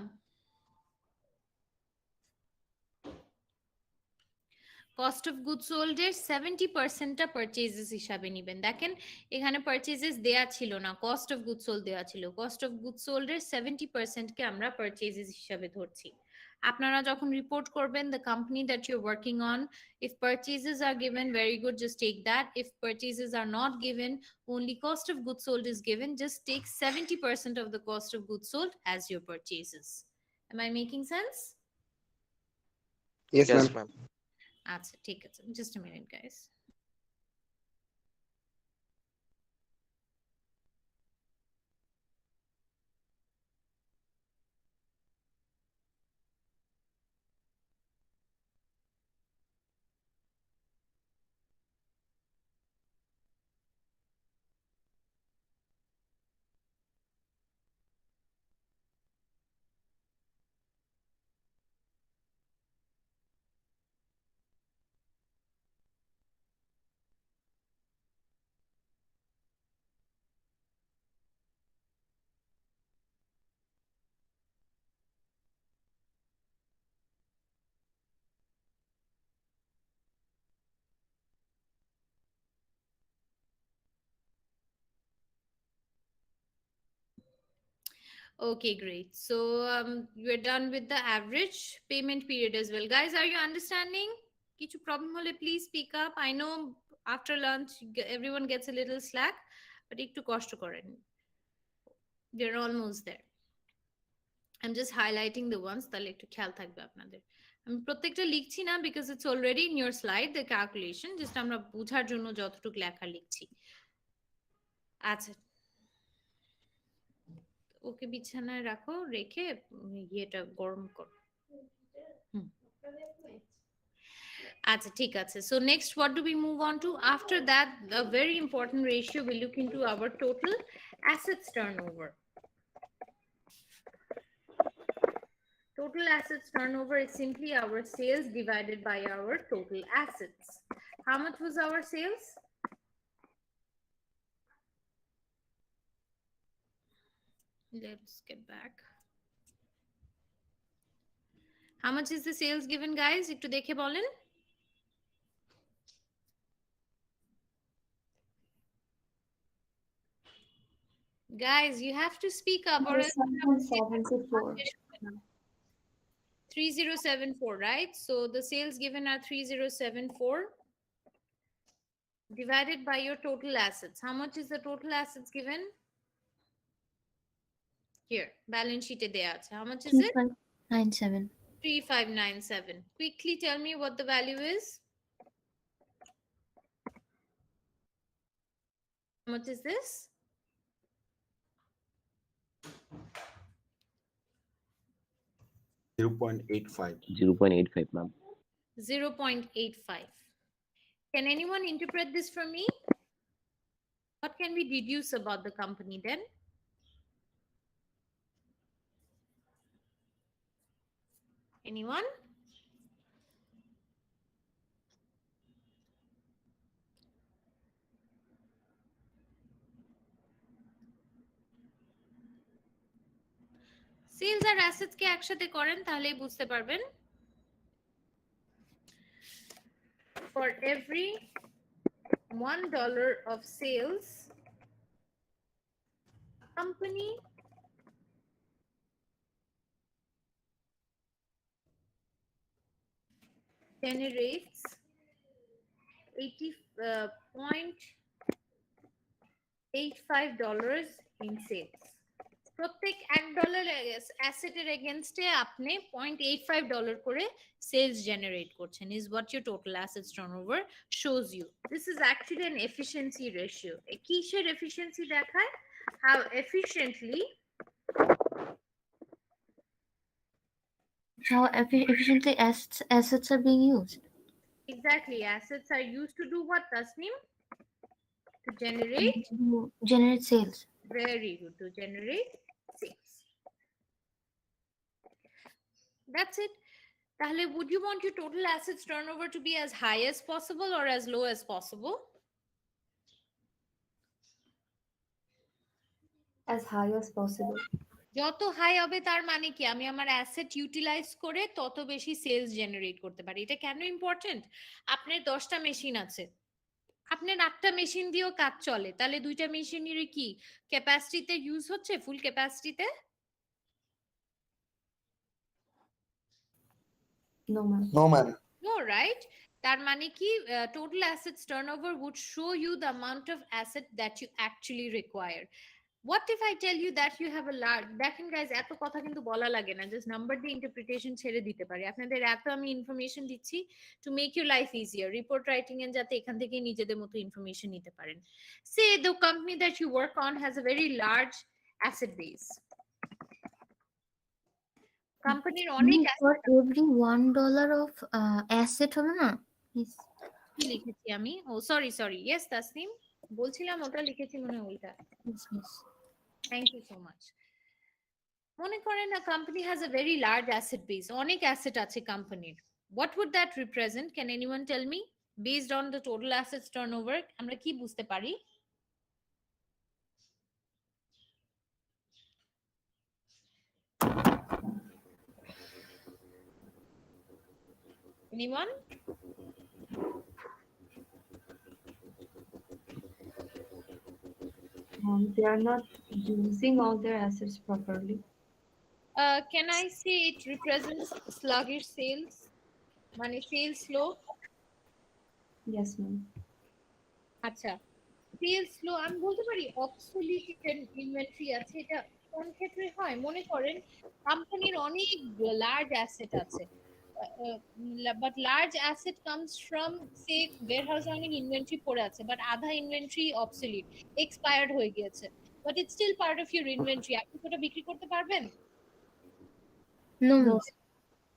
কস্ট অফ গুড সোল্ড এর 70%টা পারচেজেস হিসাবে নেবেন। দেখেন এখানে পারচেজেস দেয়া ছিল না, কস্ট অফ গুড সোল্ড দেয়া ছিল। কস্ট অফ গুড সোল্ড এর 70% কে আমরা পারচেজেস হিসাবে ধরছি। আপনারা যখন রিপোর্ট করবেন, the company that you're working on, if purchases are given, very good, just take that. If purchases are not given, only cost of goods sold is given, just take 70% of the cost of goods sold as your purchases. Am I making sense? Yes Yes, ma'am. ma'am. আচ্ছা ঠিক আছে, just a minute guys. Okay, great. So we're done with the average payment period as well. Guys, are you understanding? Kichu problem hole, please speak up. I know after lunch everyone gets a little slack, but একটু কষ্ট করেন. We're almost there. I'm just highlighting the ones তাহলে একটু খেয়াল থাকবে আপনাদের. আমি প্রত্যেকটা লিখছি না because it's already in your slide the calculation, just আমরা বোঝার জন্য যতটুকু লেখা লিখছি. আচ্ছা, ওকে বিছানায় রাখো, রেখে ইয়েটা গরম করো. আচ্ছা, ঠিক আছে. So next, what do we move on to? After that, a very important ratio, we look into our total assets turnover. Total assets turnover is simply our sales divided by our total assets. How much was our sales? Let's get back. How much is the sales given, guys? একটু দেখে বলেন. Guys, you have to speak up or else 3074. 3074, right? So the sales given are 3074 divided by your total assets. How much is the total assets given? Here, balance sheet দেয়া আছে. How much is it? 3597. 3597. Quickly tell me what the value is. How much is this? $0.85. 0.85, ma'am. 0.85. Can anyone interpret this for me? What can we deduce about the company then? Anyone? Sales আর assets কে একসাথে করেন তাহলেই বুঝতে পারবেন. For every $1 of sales, company generates 80.85 in sales. প্রত্যেক $1 অ্যাসেটের এগেইনস্টে আপনি $0.85 করে সেলস জেনারেট করছেন is what your total assets turnover shows you. This is actually an efficiency ratio. কিসের efficiency দেখায়? How efficiently assets are being used. exactly assets are used to do what, Tasneem? To generate Sales. Very good. To generate sales. That's it. Tahle, would you want your total assets turnover to be as high as possible or as low as possible? As high as possible. যত high হবে তার মানে কি আমি আমার asset utilise করে তত বেশি সেলস জেনারেট করতে পারি. এটা কেন ইম্পর্টেন্ট? আপনার 10টা মেশিন আছে, আপনার 8টা মেশিন দিয়েও কাজ চলে, তাহলে 2টা মেশিনের কি ক্যাপাসিটিতে ইউজ হচ্ছে ফুল ক্যাপাসিটিতে? No, ma'am. No, ma'am. No, right? তার মানে কি total assets turnover would show you the amount of asset that you actually require. What if I tell you that you have a large, দেখেন guys এত কথা কিন্তু বলা লাগে না, just number দিয়ে interpretation ছেড়ে দিতে পারি. আপনাদের এত আমি ইনফরমেশন দিচ্ছি to make your life easier. Report writing এ যাতে এখান থেকে নিজেদের মতো ইনফরমেশন নিতে পারেন. Say the company that you work on has a very large asset base. কোম্পানির অনেক For every $1 of asset হবে না? Yes. কি লিখেছি আমি? ও সরি ইয়েস তাসনিম, বলছিলাম ওটা লিখেছি মনে হয় ওইটা. Thank you so much. মনে করেন a company has a very large asset base, অনেক অ্যাসেট আছে কোম্পানির. What would that represent? Can anyone tell me? Based on the total assets turnover আমরা কি বুঝতে পারি? Anyone? They are not using all their assets properly. Can I say it represents sluggish sales? মানে sales slow? Yes, ma'am. আচ্ছা, sell slow আমি বলতে পারি obsolete inventory আছে। এটা কোন ক্ষেত্রে হয়? মনে করেন কোম্পানির অনেক লার্জ অ্যাসেট আছে, but large asset comes from say ওয়্যারহাউসে অনেক ইনভেন্টরি পড়ে আছে, বাট আধা ইনভেন্টরি অবসলিট, এক্সপায়ার্ড হয়ে গিয়েছে, but it's still part of your inventory. আপনি কি ওটা বিক্রি করতে পারবেন? No, No. miss.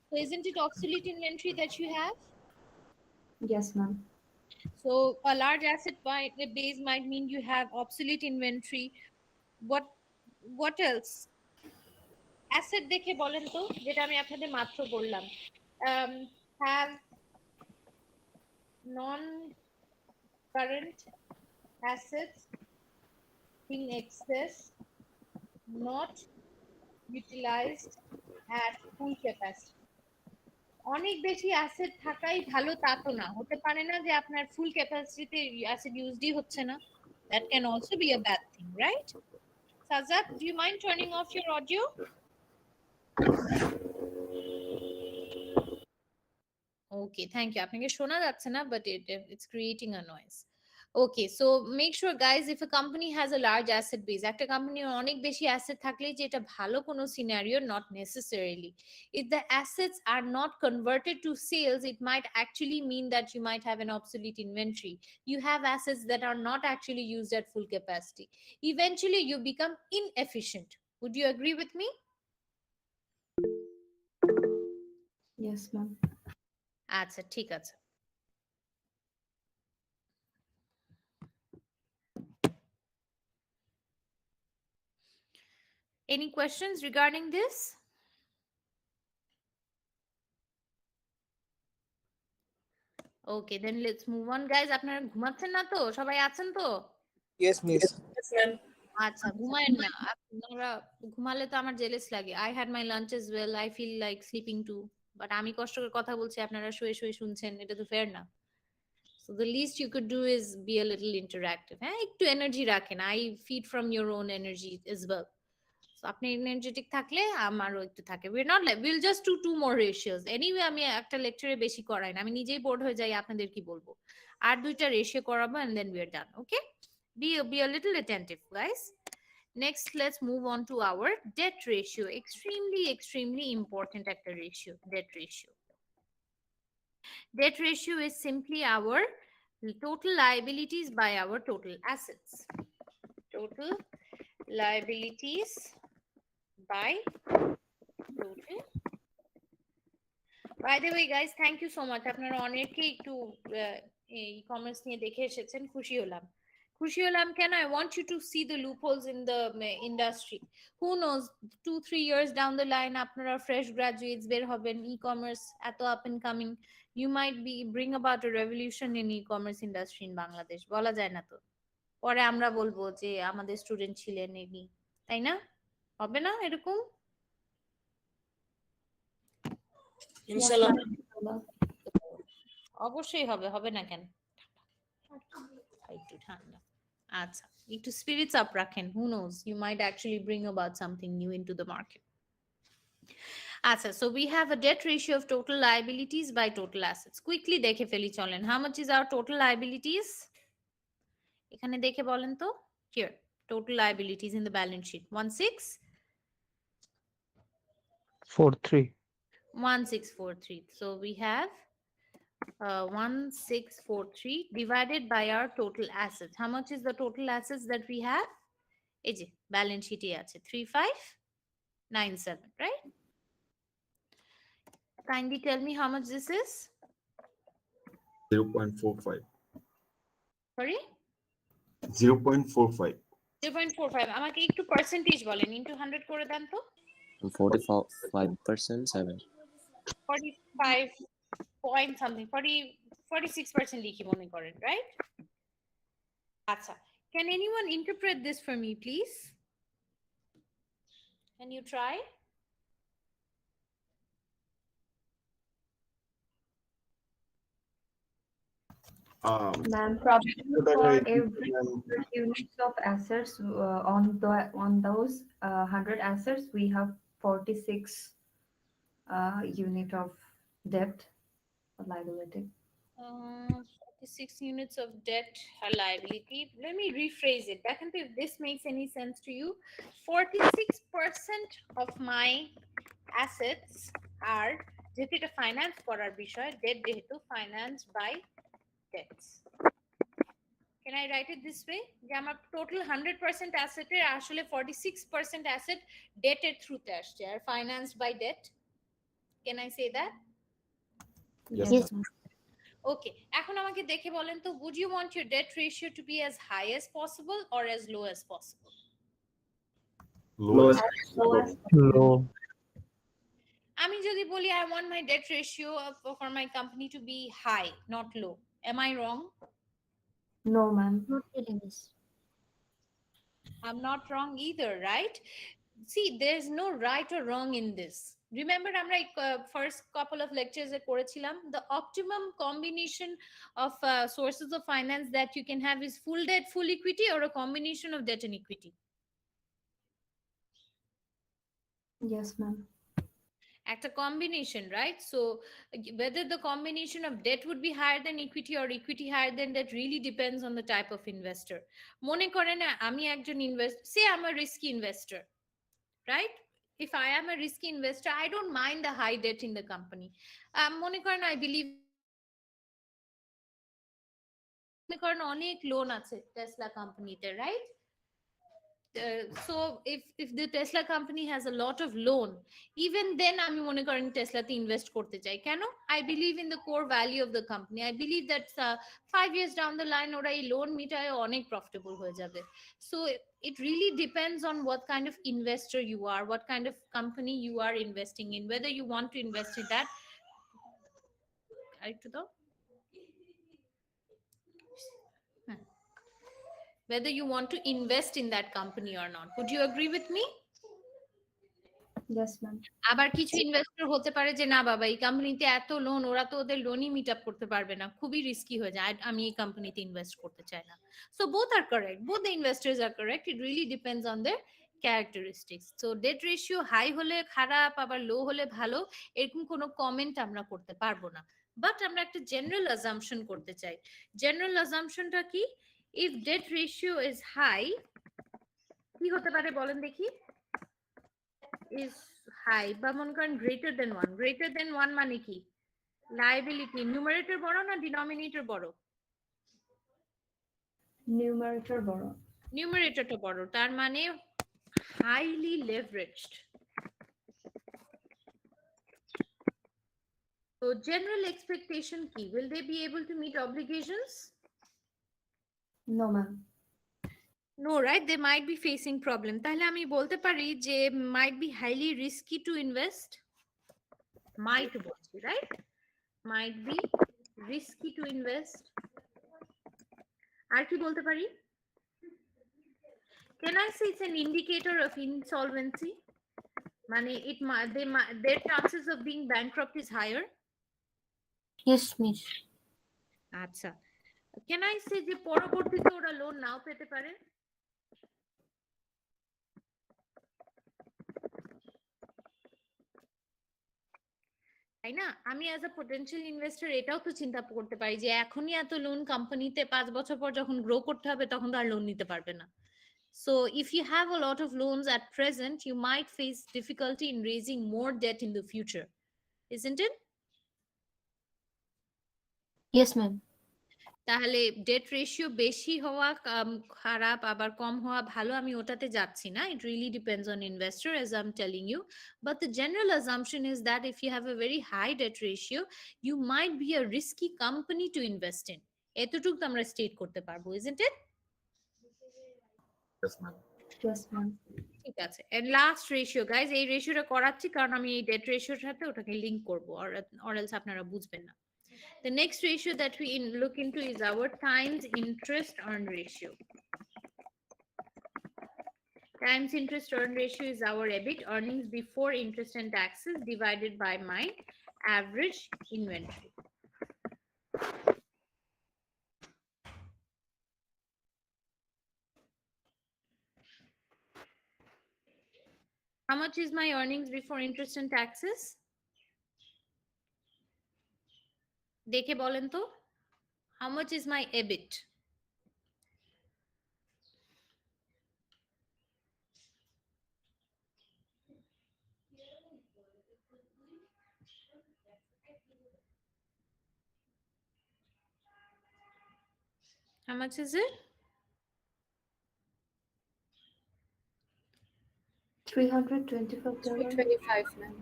So isn't it obsolete inventory that you have? Yes, ma'am. So a large asset base might mean you have obsolete inventory. What else? Asset দেখে বলেন তো, যেটা আমি আপনাদের মাত্র বললাম। Have non-current assets in excess, not utilized at full capacity. অনেক বেশি অ্যাসেট থাকাই ভালো তা তো না, হতে পারে না যে আপনার ফুল ক্যাপাসিটিতে অ্যাসেট ইউজডই হচ্ছে না। That can also be a bad thing, right? Sajad, do you mind turning off your audio? Okay, thank you. আপনাকে শোনা যাচ্ছে না, but it's creating a noise. Okay, so make sure guys, if a company has a large asset base, একটা কোম্পানির অনেক বেশি asset থাকলে যে এটা ভালো কোনো scenario, not necessarily. If the assets are not converted to sales, it might actually mean that you might have an obsolete inventory. You have assets that are not actually used at full capacity. Eventually you become inefficient. Would you agree with me? Yes, ma'am. আচ্ছা, ঠিক আছে। Any questions regarding this? Okay, then let's move on, guys. আপনারা ঘুমাচ্ছেন না তো? সবাই আছেন তো? Yes, miss. Yes, ma'am. আচ্ছা, ঘুমায়েন না। আপনারা ঘুমালে তো আমার জেলাস লাগে। I had my lunch as well. I feel like sleeping too. But আমি কষ্ট করে কথা বলছি, আপনারা শুয়ে শুয়ে শুনছেন। এটা তো ফেয়ার না। So the least you could do is be a little interactive. হ্যাঁ, একটু এনার্জি রাখেন। I feed from your own energy as well. So আপনি এনার্জেটিক থাকলে আমারও একটু থাকে। We're not like we'll just do 2 more ratios. Anyway, আমি একটা লেকচারে বেশি করাই না। আমি নিজেই বোর্ড হয়ে যাই, আপনাদের কি বলবো। আর 2টা রেশিও করাবো and then we're done. Okay? Be a little attentive, guys. Next, let's move on to our debt ratio. Extremely important একটা ratio, debt ratio. Debt ratio is simply our total liabilities by our total assets. Total liabilities by total. By the way, guys, thank you so much. আপনারা অনেকেই একটু e-commerce নিয়ে দেখে এসেছেন, খুশি হলাম। খুশি হলাম কেন? I want you to see the loopholes in the industry. Who knows, 2-3 years down the line, আপনারা fresh graduates বের হবেন, e-commerce এত up and coming, you might be bring about a revolution in e-commerce industry in Bangladesh. বলা যায় না তো। পরে আমরা বলবো যে আমাদের স্টুডেন্ট ছিলেন এনি, তাই না? হবে না এরকম? ইনশাআল্লাহ। অবশ্যই হবে, হবে না কেন? একটু ঠান্ডা। আচ্ছা, একটু spirits up রাখেন, who knows, you might actually bring about something new into the market. আচ্ছা, so we have a debt ratio of total liabilities by total assets. Quickly দেখে ফেলি চলেন, how much is our total liabilities? এখানে দেখে বলেন তো। Here, total liabilities in the balance sheet, 1643. So we have 1643 divided by our total assets. How much is the total assets that we have? এই যে balance শিটে আছে 3597, right? Kindly tell me how much this is. 0.45. Sorry? 0.45. 0.45. আমাকে একটু percentage বলেন, into 100 করে দেন তো। 45%, 7. 45 point something, 46% লিখি মনে করেন, right? আচ্ছা, can anyone interpret this for me, please? Can you try? Ma'am, probably for every ma'am, 100 units of assets, on those 100 assets, we have 46 unit of debt or liability. 46 units of debt or liability. Let me rephrase it. Back if this makes any sense to you. 46% of my assets are যেহেতু এটা finance করার বিষয়, debt যেহেতু financed by debts. Can I write it this way? যে আমার total 100% অ্যাসেটের আসলে 46% asset ডেটের থ্রুতে আসছে আর financed by debt. Can I say that? yes, Yes, ma'am. ma'am. Okay, এখন আমাকে দেখে বলেন তো, would you want your debt ratio to be as high as possible or as low as possible? Lowest. Low. আমি যদি বলি I want my debt ratio for my company to be high, not low. Am I wrong? No, ma'am. Not really, miss. I'm not wrong either, right? See, there's no right or wrong in this. Remember, আমরা first couple of lectures এ করেছিলাম, the optimum combination of sources of finance that you can have is full debt, full equity, or a combination of debt and equity. Yes, ma'am. একটা combination, right? So whether the combination of debt would be higher than equity or equity higher than debt really depends on the type of investor. মনে করেন আমি একজন say I'm a risky investor, right? If I am a risky investor, I don't mind the high debt in the company. মনে করেন I believe মনে করেন অনেক loan আছে টেসলা কোম্পানিতে, right? So if the Tesla company has a lot of loan, even then আমি মনে করেন টেসলাতে ইনভেস্ট করতে চাই। কেন? I believe in the core value of the company. I believe that 5 years down the line ওরা এই loan মিটায় অনেক প্রফিটেবল হয়ে যাবে। So it really depends on what kind of investor you are, what kind of company you are investing in, whether you want to invest in that. আরেকটু দাও। Whether you want to invest in that company or not. Would you agree with me? Yes, ma'am. আবার কিছু investor হতে পারে যে না বাবা এই কোম্পানিতে এত লোন, ওরা তো ওদের লোনই মিট আপ করতে পারবে না, খুবই রিস্কি হয়ে যায়, আমি এই কোম্পানিতে ইনভেস্ট করতে চাই না। So both are correct, both the investors are correct, it really depends on their characteristics. So debt ratio high হলে খারাপ, আবার লো হলে ভালো, এরকম কোনো কমেন্ট আমরা করতে পারবো না। বাট আমরা একটা জেনারেল অ্যাজাম্পশন করতে চাই। জেনারেল অ্যাজাম্পশনটা কি? If debt ratio is high, কি হতে পারে বলেন দেখি? is high বা মনে করেন greater than 1, greater than 1 মানে কি? লায়াবিলিটি নিউমারেটর বড় না ডিনোমিনেটর বড়? Numerator বড়। নিউমারেটরটা বড়, তার মানে হাইলি লেভারেজড। So general expectation কি? Will they be able to meet obligations? No, ma'am. No, right? They might be facing problem. তাহলে আমি বলতে পারি যে might be highly risky to invest. Might বলছি, right? Might be risky to invest. আর কি বলতে পারি? Can I say it's an indicator of insolvency? মানে their chances of being bankrupt is higher? Yes, miss. আচ্ছা, can I say যে পরবর্তীতে ওরা loan নাও পেতে পারে? তাই না? আমি অ্যাজ আ পটেনশিয়াল ইনভেস্টর এটাও তো চিন্তা করতে পারি যে এখনই এত লোন কোম্পানিতে 5 বছর পর যখন গ্রো করতে হবে তখন তো আর লোন নিতে পারবে না। So if you have a lot of loans at present, you might face difficulty in raising more debt in the future, isn't it? Yes, ma'am. তাহলে ডেট রেশিও বেশি হওয়া খারাপ আবার কম হওয়া ভালো, আমি ওটাতে যাচ্ছি না। It really depends on investor, as I'm telling you, but the general assumption is that if you have a very high debt ratio, you might be a risky company to invest in. এতটুকু আমরা state করতে পারবো, isn't it? Yes, ma'am. Yes, ma'am. ঠিক আছে। And last ratio guys, এই রেশিওটা করাচ্ছি কারণ আমি এই ডেট রেশিওর সাথে ওটাকে লিংক করব, or else আপনারা বুঝবেন না। The next ratio that we look into is our times interest earn ratio. Times interest earn ratio is our EBIT, earnings before interest and taxes, divided by my average inventory. How much is my earnings before interest and taxes? দেখে বলেন তো, how much is my EBIT? How much is it? 325,000. 325, ma'am.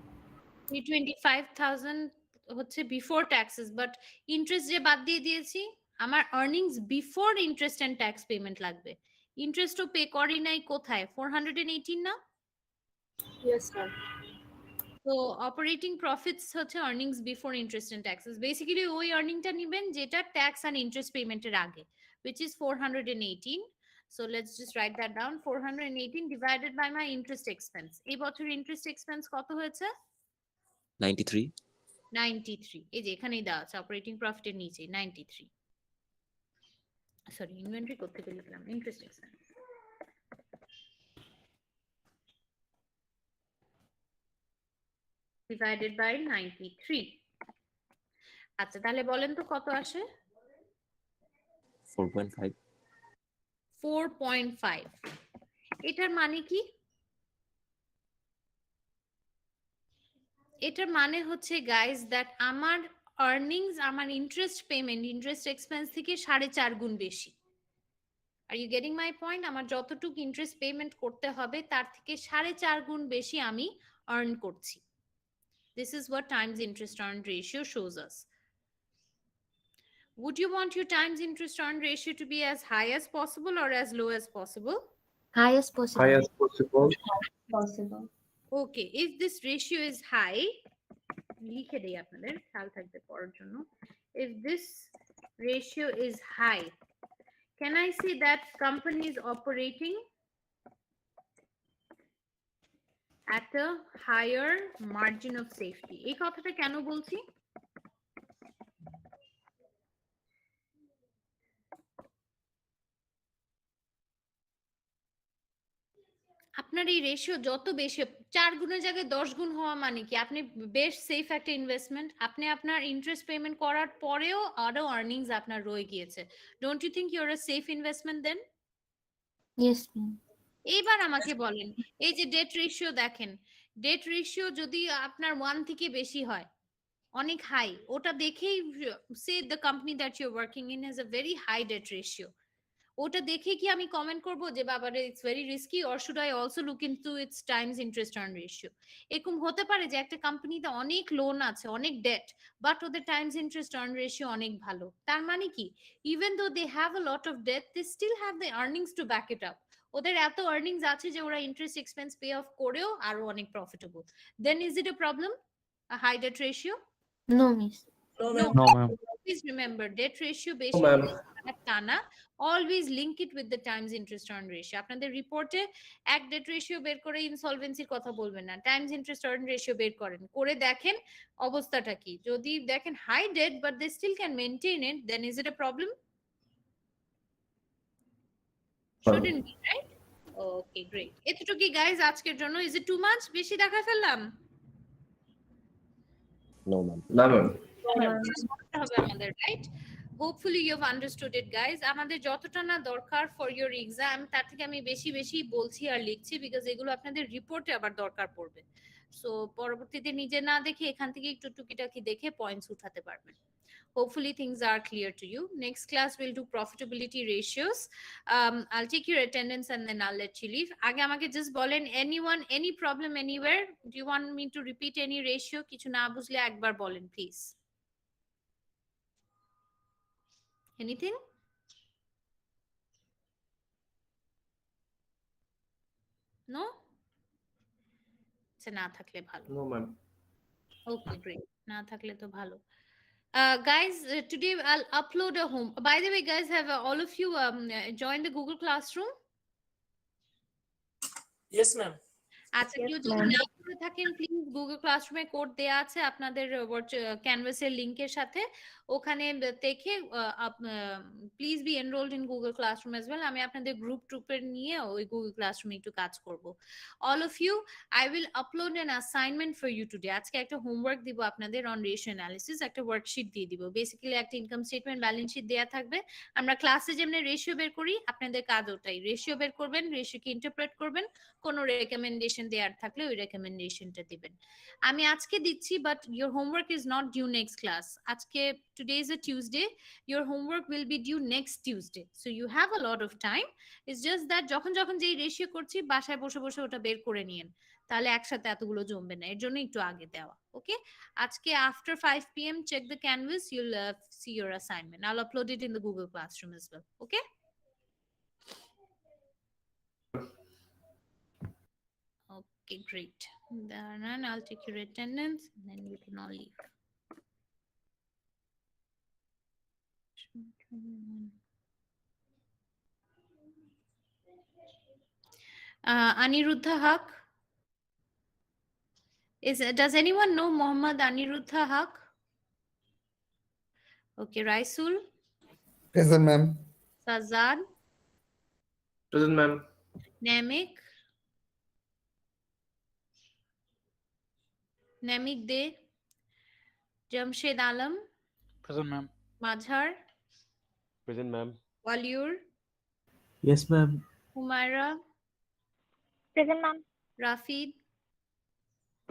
325,000 হচ্ছে before taxes, but interest যে বাদ দিয়ে দিয়েছি, আমার earnings before interest and tax payment লাগবে। ইন্টারেস্টও পে করি নাই কোথায়, 418 না? Yes, ma'am. তো অপারেটিং প্রফিটস হচ্ছে earnings before interest and taxes. Basically ওই আর্নিংটা নেবেন যেটা ট্যাক্স এন্ড ইন্টারেস্ট পেমেন্টের আগে, which is 418. So let's just write that down. 418 divided by my interest expense. এই বছর ইন্টারেস্ট এক্সপেন্স কত হয়েছে? 93. 93। এই যে এখানেই দেওয়া আছে অপারেটিং প্রফিটের নিচে 93। সরি, ইনভেন্টরি করতে গেলে লিখলাম ইন্টারেস্ট এক্সপেন্স। Divided by 93। আচ্ছা, তাহলে বলেন তো কত আসে? 4.5. 4.5। এটার মানে কি? এটার মানে হচ্ছে গাইস দ্যাট আমার আর্নিংস আমার ইন্টারেস্ট পেমেন্ট ইন্টারেস্ট এক্সপেন্স থেকে 4.5 গুণ বেশি। Are you getting my point? আমার যতটুকু ইন্টারেস্ট পেমেন্ট করতে হবে তার থেকে 4.5 গুণ বেশি আমি আর্ন করছি। This is what times interest earned ratio shows us. Would you want your times interest earned ratio to be as high as possible or as low as possible? High as possible. High as possible. Possible. Okay, if this ratio is high, লিখে দেই আপনাদের খেয়াল থাকবে পড়ার জন্য। If this ratio is high, can I say that company is operating at a higher margin of safety? এই কথাটা কেন বলছি? আপনার এই রেশিও যত বেশি, 4 গুণের জায়গায় 10 গুণ হওয়া মানে কি আপনি বেশ সেফ একটা ইনভেস্টমেন্ট, আপনি আপনার ইন্টারেস্ট পেমেন্ট করার পরেও আরো আর্নিংস আপনার রয়ে গিয়েছে। Don't you think you are a safe investment then? Yes, ma'am. এইবার আমাকে বলেন, এই যে ডেট রেশিও দেখেন, ডেট রেশিও যদি আপনার 1 থেকে বেশি হয়, অনেক হাই, ওটা দেখেই say the company that you are working in has a very high debt ratio, ওটা দেখে কি আমি কমেন্ট করব যে বাবারে it's very risky, or should I also look into its times interest earn ratio? এরকম হতে পারে যে একটা কোম্পানিতে অনেক লোন আছে, অনেক ডেট, বাট ওদের টাইমস ইন্টারেস্ট আর্ন রেশিও অনেক ভালো। তার মানে কি even though they have a lot of debt, they still have the earnings to back it up. ওদের এত আর্নিংস আছে যে ওরা ইন্টারেস্ট এক্সপেন্স পে অফ করেও আরো অনেক profitable. Then is it a problem, a high debt ratio? No, miss. No, ma'am. Please remember, debt ratio No, বেশি ma'am. টানা, always link it with the times interest earned ratio. আপনাদের রিপোর্টে এক date ratio বের করে ইনসলভেন্সির কথা বলবেন না, টাইমস ইন্টারেস্ট আর্ন রেশিও বের করেন, করে দেখেন অবস্থাটা কি। যদি দেখেন high debt but they still can maintain it, then is it a problem? Shouldn't be, right? Okay, great. এতটুকুই গাইস আজকের জন্য। Is it too much? বেশি দেখা ফেললাম? No, ma'am. No, ma'am. হবে আমাদের, right? Hopefully you have understood it guys. আমাদের যতটা না দরকার ফর ইওর এক্সাম তার থেকে আমি বেশি বেশি বলছি আর লিখছি, বিকজ এগুলো আপনাদের রিপোর্টে আবার দরকার পড়বে। সো পরবর্তীতে নিজে না দেখে এখান থেকে একটু টুকিটাকি দেখে পয়েন্টস উঠাতে পারবেন। Hopefully things are clear to you. Next class we'll do profitability ratios. I'll take your attendance and then I'll let you leave. আগে আমাকে just বলেন, anyone, any problem anywhere? Do you want me to repeat any ratio? কিছু না বুঝলে একবার বলেন please. Anything? No? না থাকলে ভালো। No, ma'am. Okay, great. না থাকলে তো ভালো। Guys, today I'll upload a home. By the way, guys, have all of you joined the Google Classroom? Yes, ma'am. আচ্ছা, কেউ যদি ma'am. না করে থাকেন প্লিজ গুগল ক্লাসরুমে কোড দেয়া আছে আপনাদের ক্যানভাসের লিংকের সাথে, ওখানে দেখে please be enrolled in Google classroom as well. আমি আপনাদের গ্রুপের নিয়ে ওই গুগল ক্লাসরুমে একটু কাজ করব। All of you, I will upload an assignment for you today. আজকে একটা হোমওয়ার্ক দিব আপনাদের অন রেশিও অ্যানালিসিস, একটা ওয়ার্কশিট দিয়ে দিব। বেসিক্যালি একটা ইনকাম স্টেটমেন্ট, ব্যালেন্স শিট দেয়া থাকবে। আমরা ক্লাসে যেমন রেশিও বের করি, আপনাদের কাজ ওটাই, রেশিও বের করবেন, রেশিওকে ইন্টারপ্রেট করবেন, কোনো রেকমেন্ডেশন দেওয়ার থাকলে ওই রেকমেন্ডেশনটা দিবেন। আমি আজকে দিচ্ছি, but your homework is not due next class. আজকে today is a Tuesday, your homework will be due next Tuesday, so you have a lot of time. It's just that যখন যখন যেই রেশিও করছি বাসায় বসে বসে ওটা বের করে নিয়েন, তাহলে একসাথে এতগুলো জমবে না, এর জন্য একটু আগে দেওয়া। ওকে, আজকে after 5 p.m. check the canvas, you'll see your assignment. I'll upload it in the Google Classroom as well. Okay. Okay, great. Then I'll take your attendance and then you can all leave. Aniruddha Haq. Does anyone know Muhammad Aniruddha Haq? Okay, Raisul. Present, ma'am. Sazad. Present, ma'am. Namik. Namik De. Jamshed Alam. Present, ma'am. Mazhar. Present, ma'am. Waliur. Yes, ma'am. Humaira. Present, ma'am. Rafid.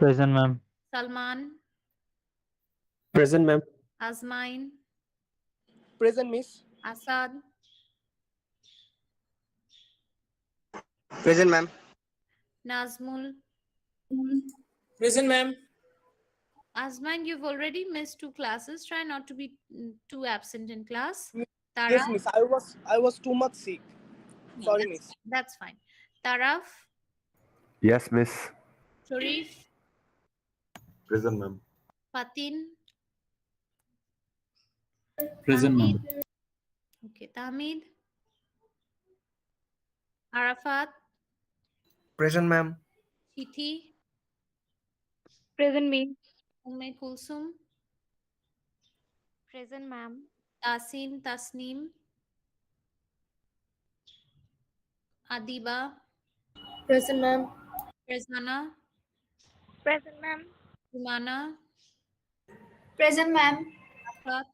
Present, ma'am. Salman. Present, ma'am. Azmain. Present, miss. Asad. Present, ma'am. Nazmul. Present, ma'am. Azmain, you've already missed 2 classes. Try not to be too absent in class. Yes, Tara. miss. I was too much sick. No, Sorry, miss. That's fine. Taraf. Yes, miss. Sharif. Present, ma'am. Fatin. Present, ma'am. Okay, Tamid. Arafat. Present, ma'am. Shiti. Present, me. Umme Kulsum. Present, ma'am. Tasin. Tasneem. Adiba. Present, ma'am. Rezana. Present, ma'am. Rumana. Present, ma'am. Afat.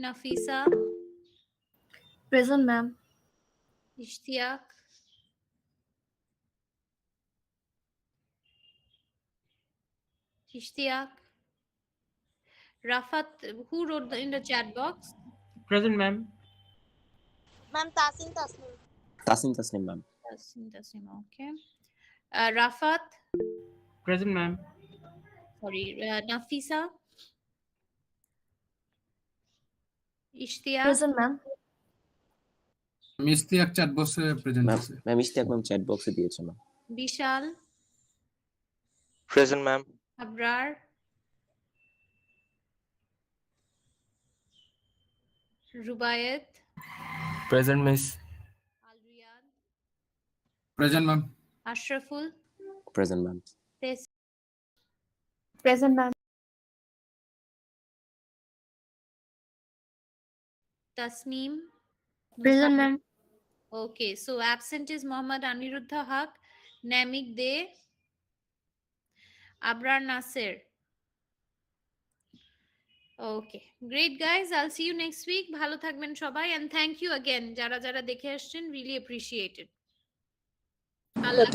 Nafisa. Present, ma'am. Ishtiaq. Ishtiaq. Rafat, who wrote in the chat box? Present, ma'am. Ma'am, Tasin Tasnim. Tasin Tasnim, ma'am. Tasim, okay. Rafat. Present, ma'am. Sorry, Nafisa. Ishtiaq. Present, ma'am. Ishtiaq chat box present Ma'am, আছে ma'am Ishtiaq ma'am chat box এ দিয়েছে ma'am. Bishal. Present, ma'am. Abrar. Rubayat. Present, miss. Al-Riyad. present, ma'am. Ashraful. Present, ma'am. Present, ma'am. Tasneem. Present, ma'am. Okay, so absent is Muhammad Aniruddha Haq, Namik De, Abrar Nasir. Okay, great guys. I'll see you next week. Bhalo thakben shobai, and thank you again jara jara dekhe aschen. Really appreciate it. Allah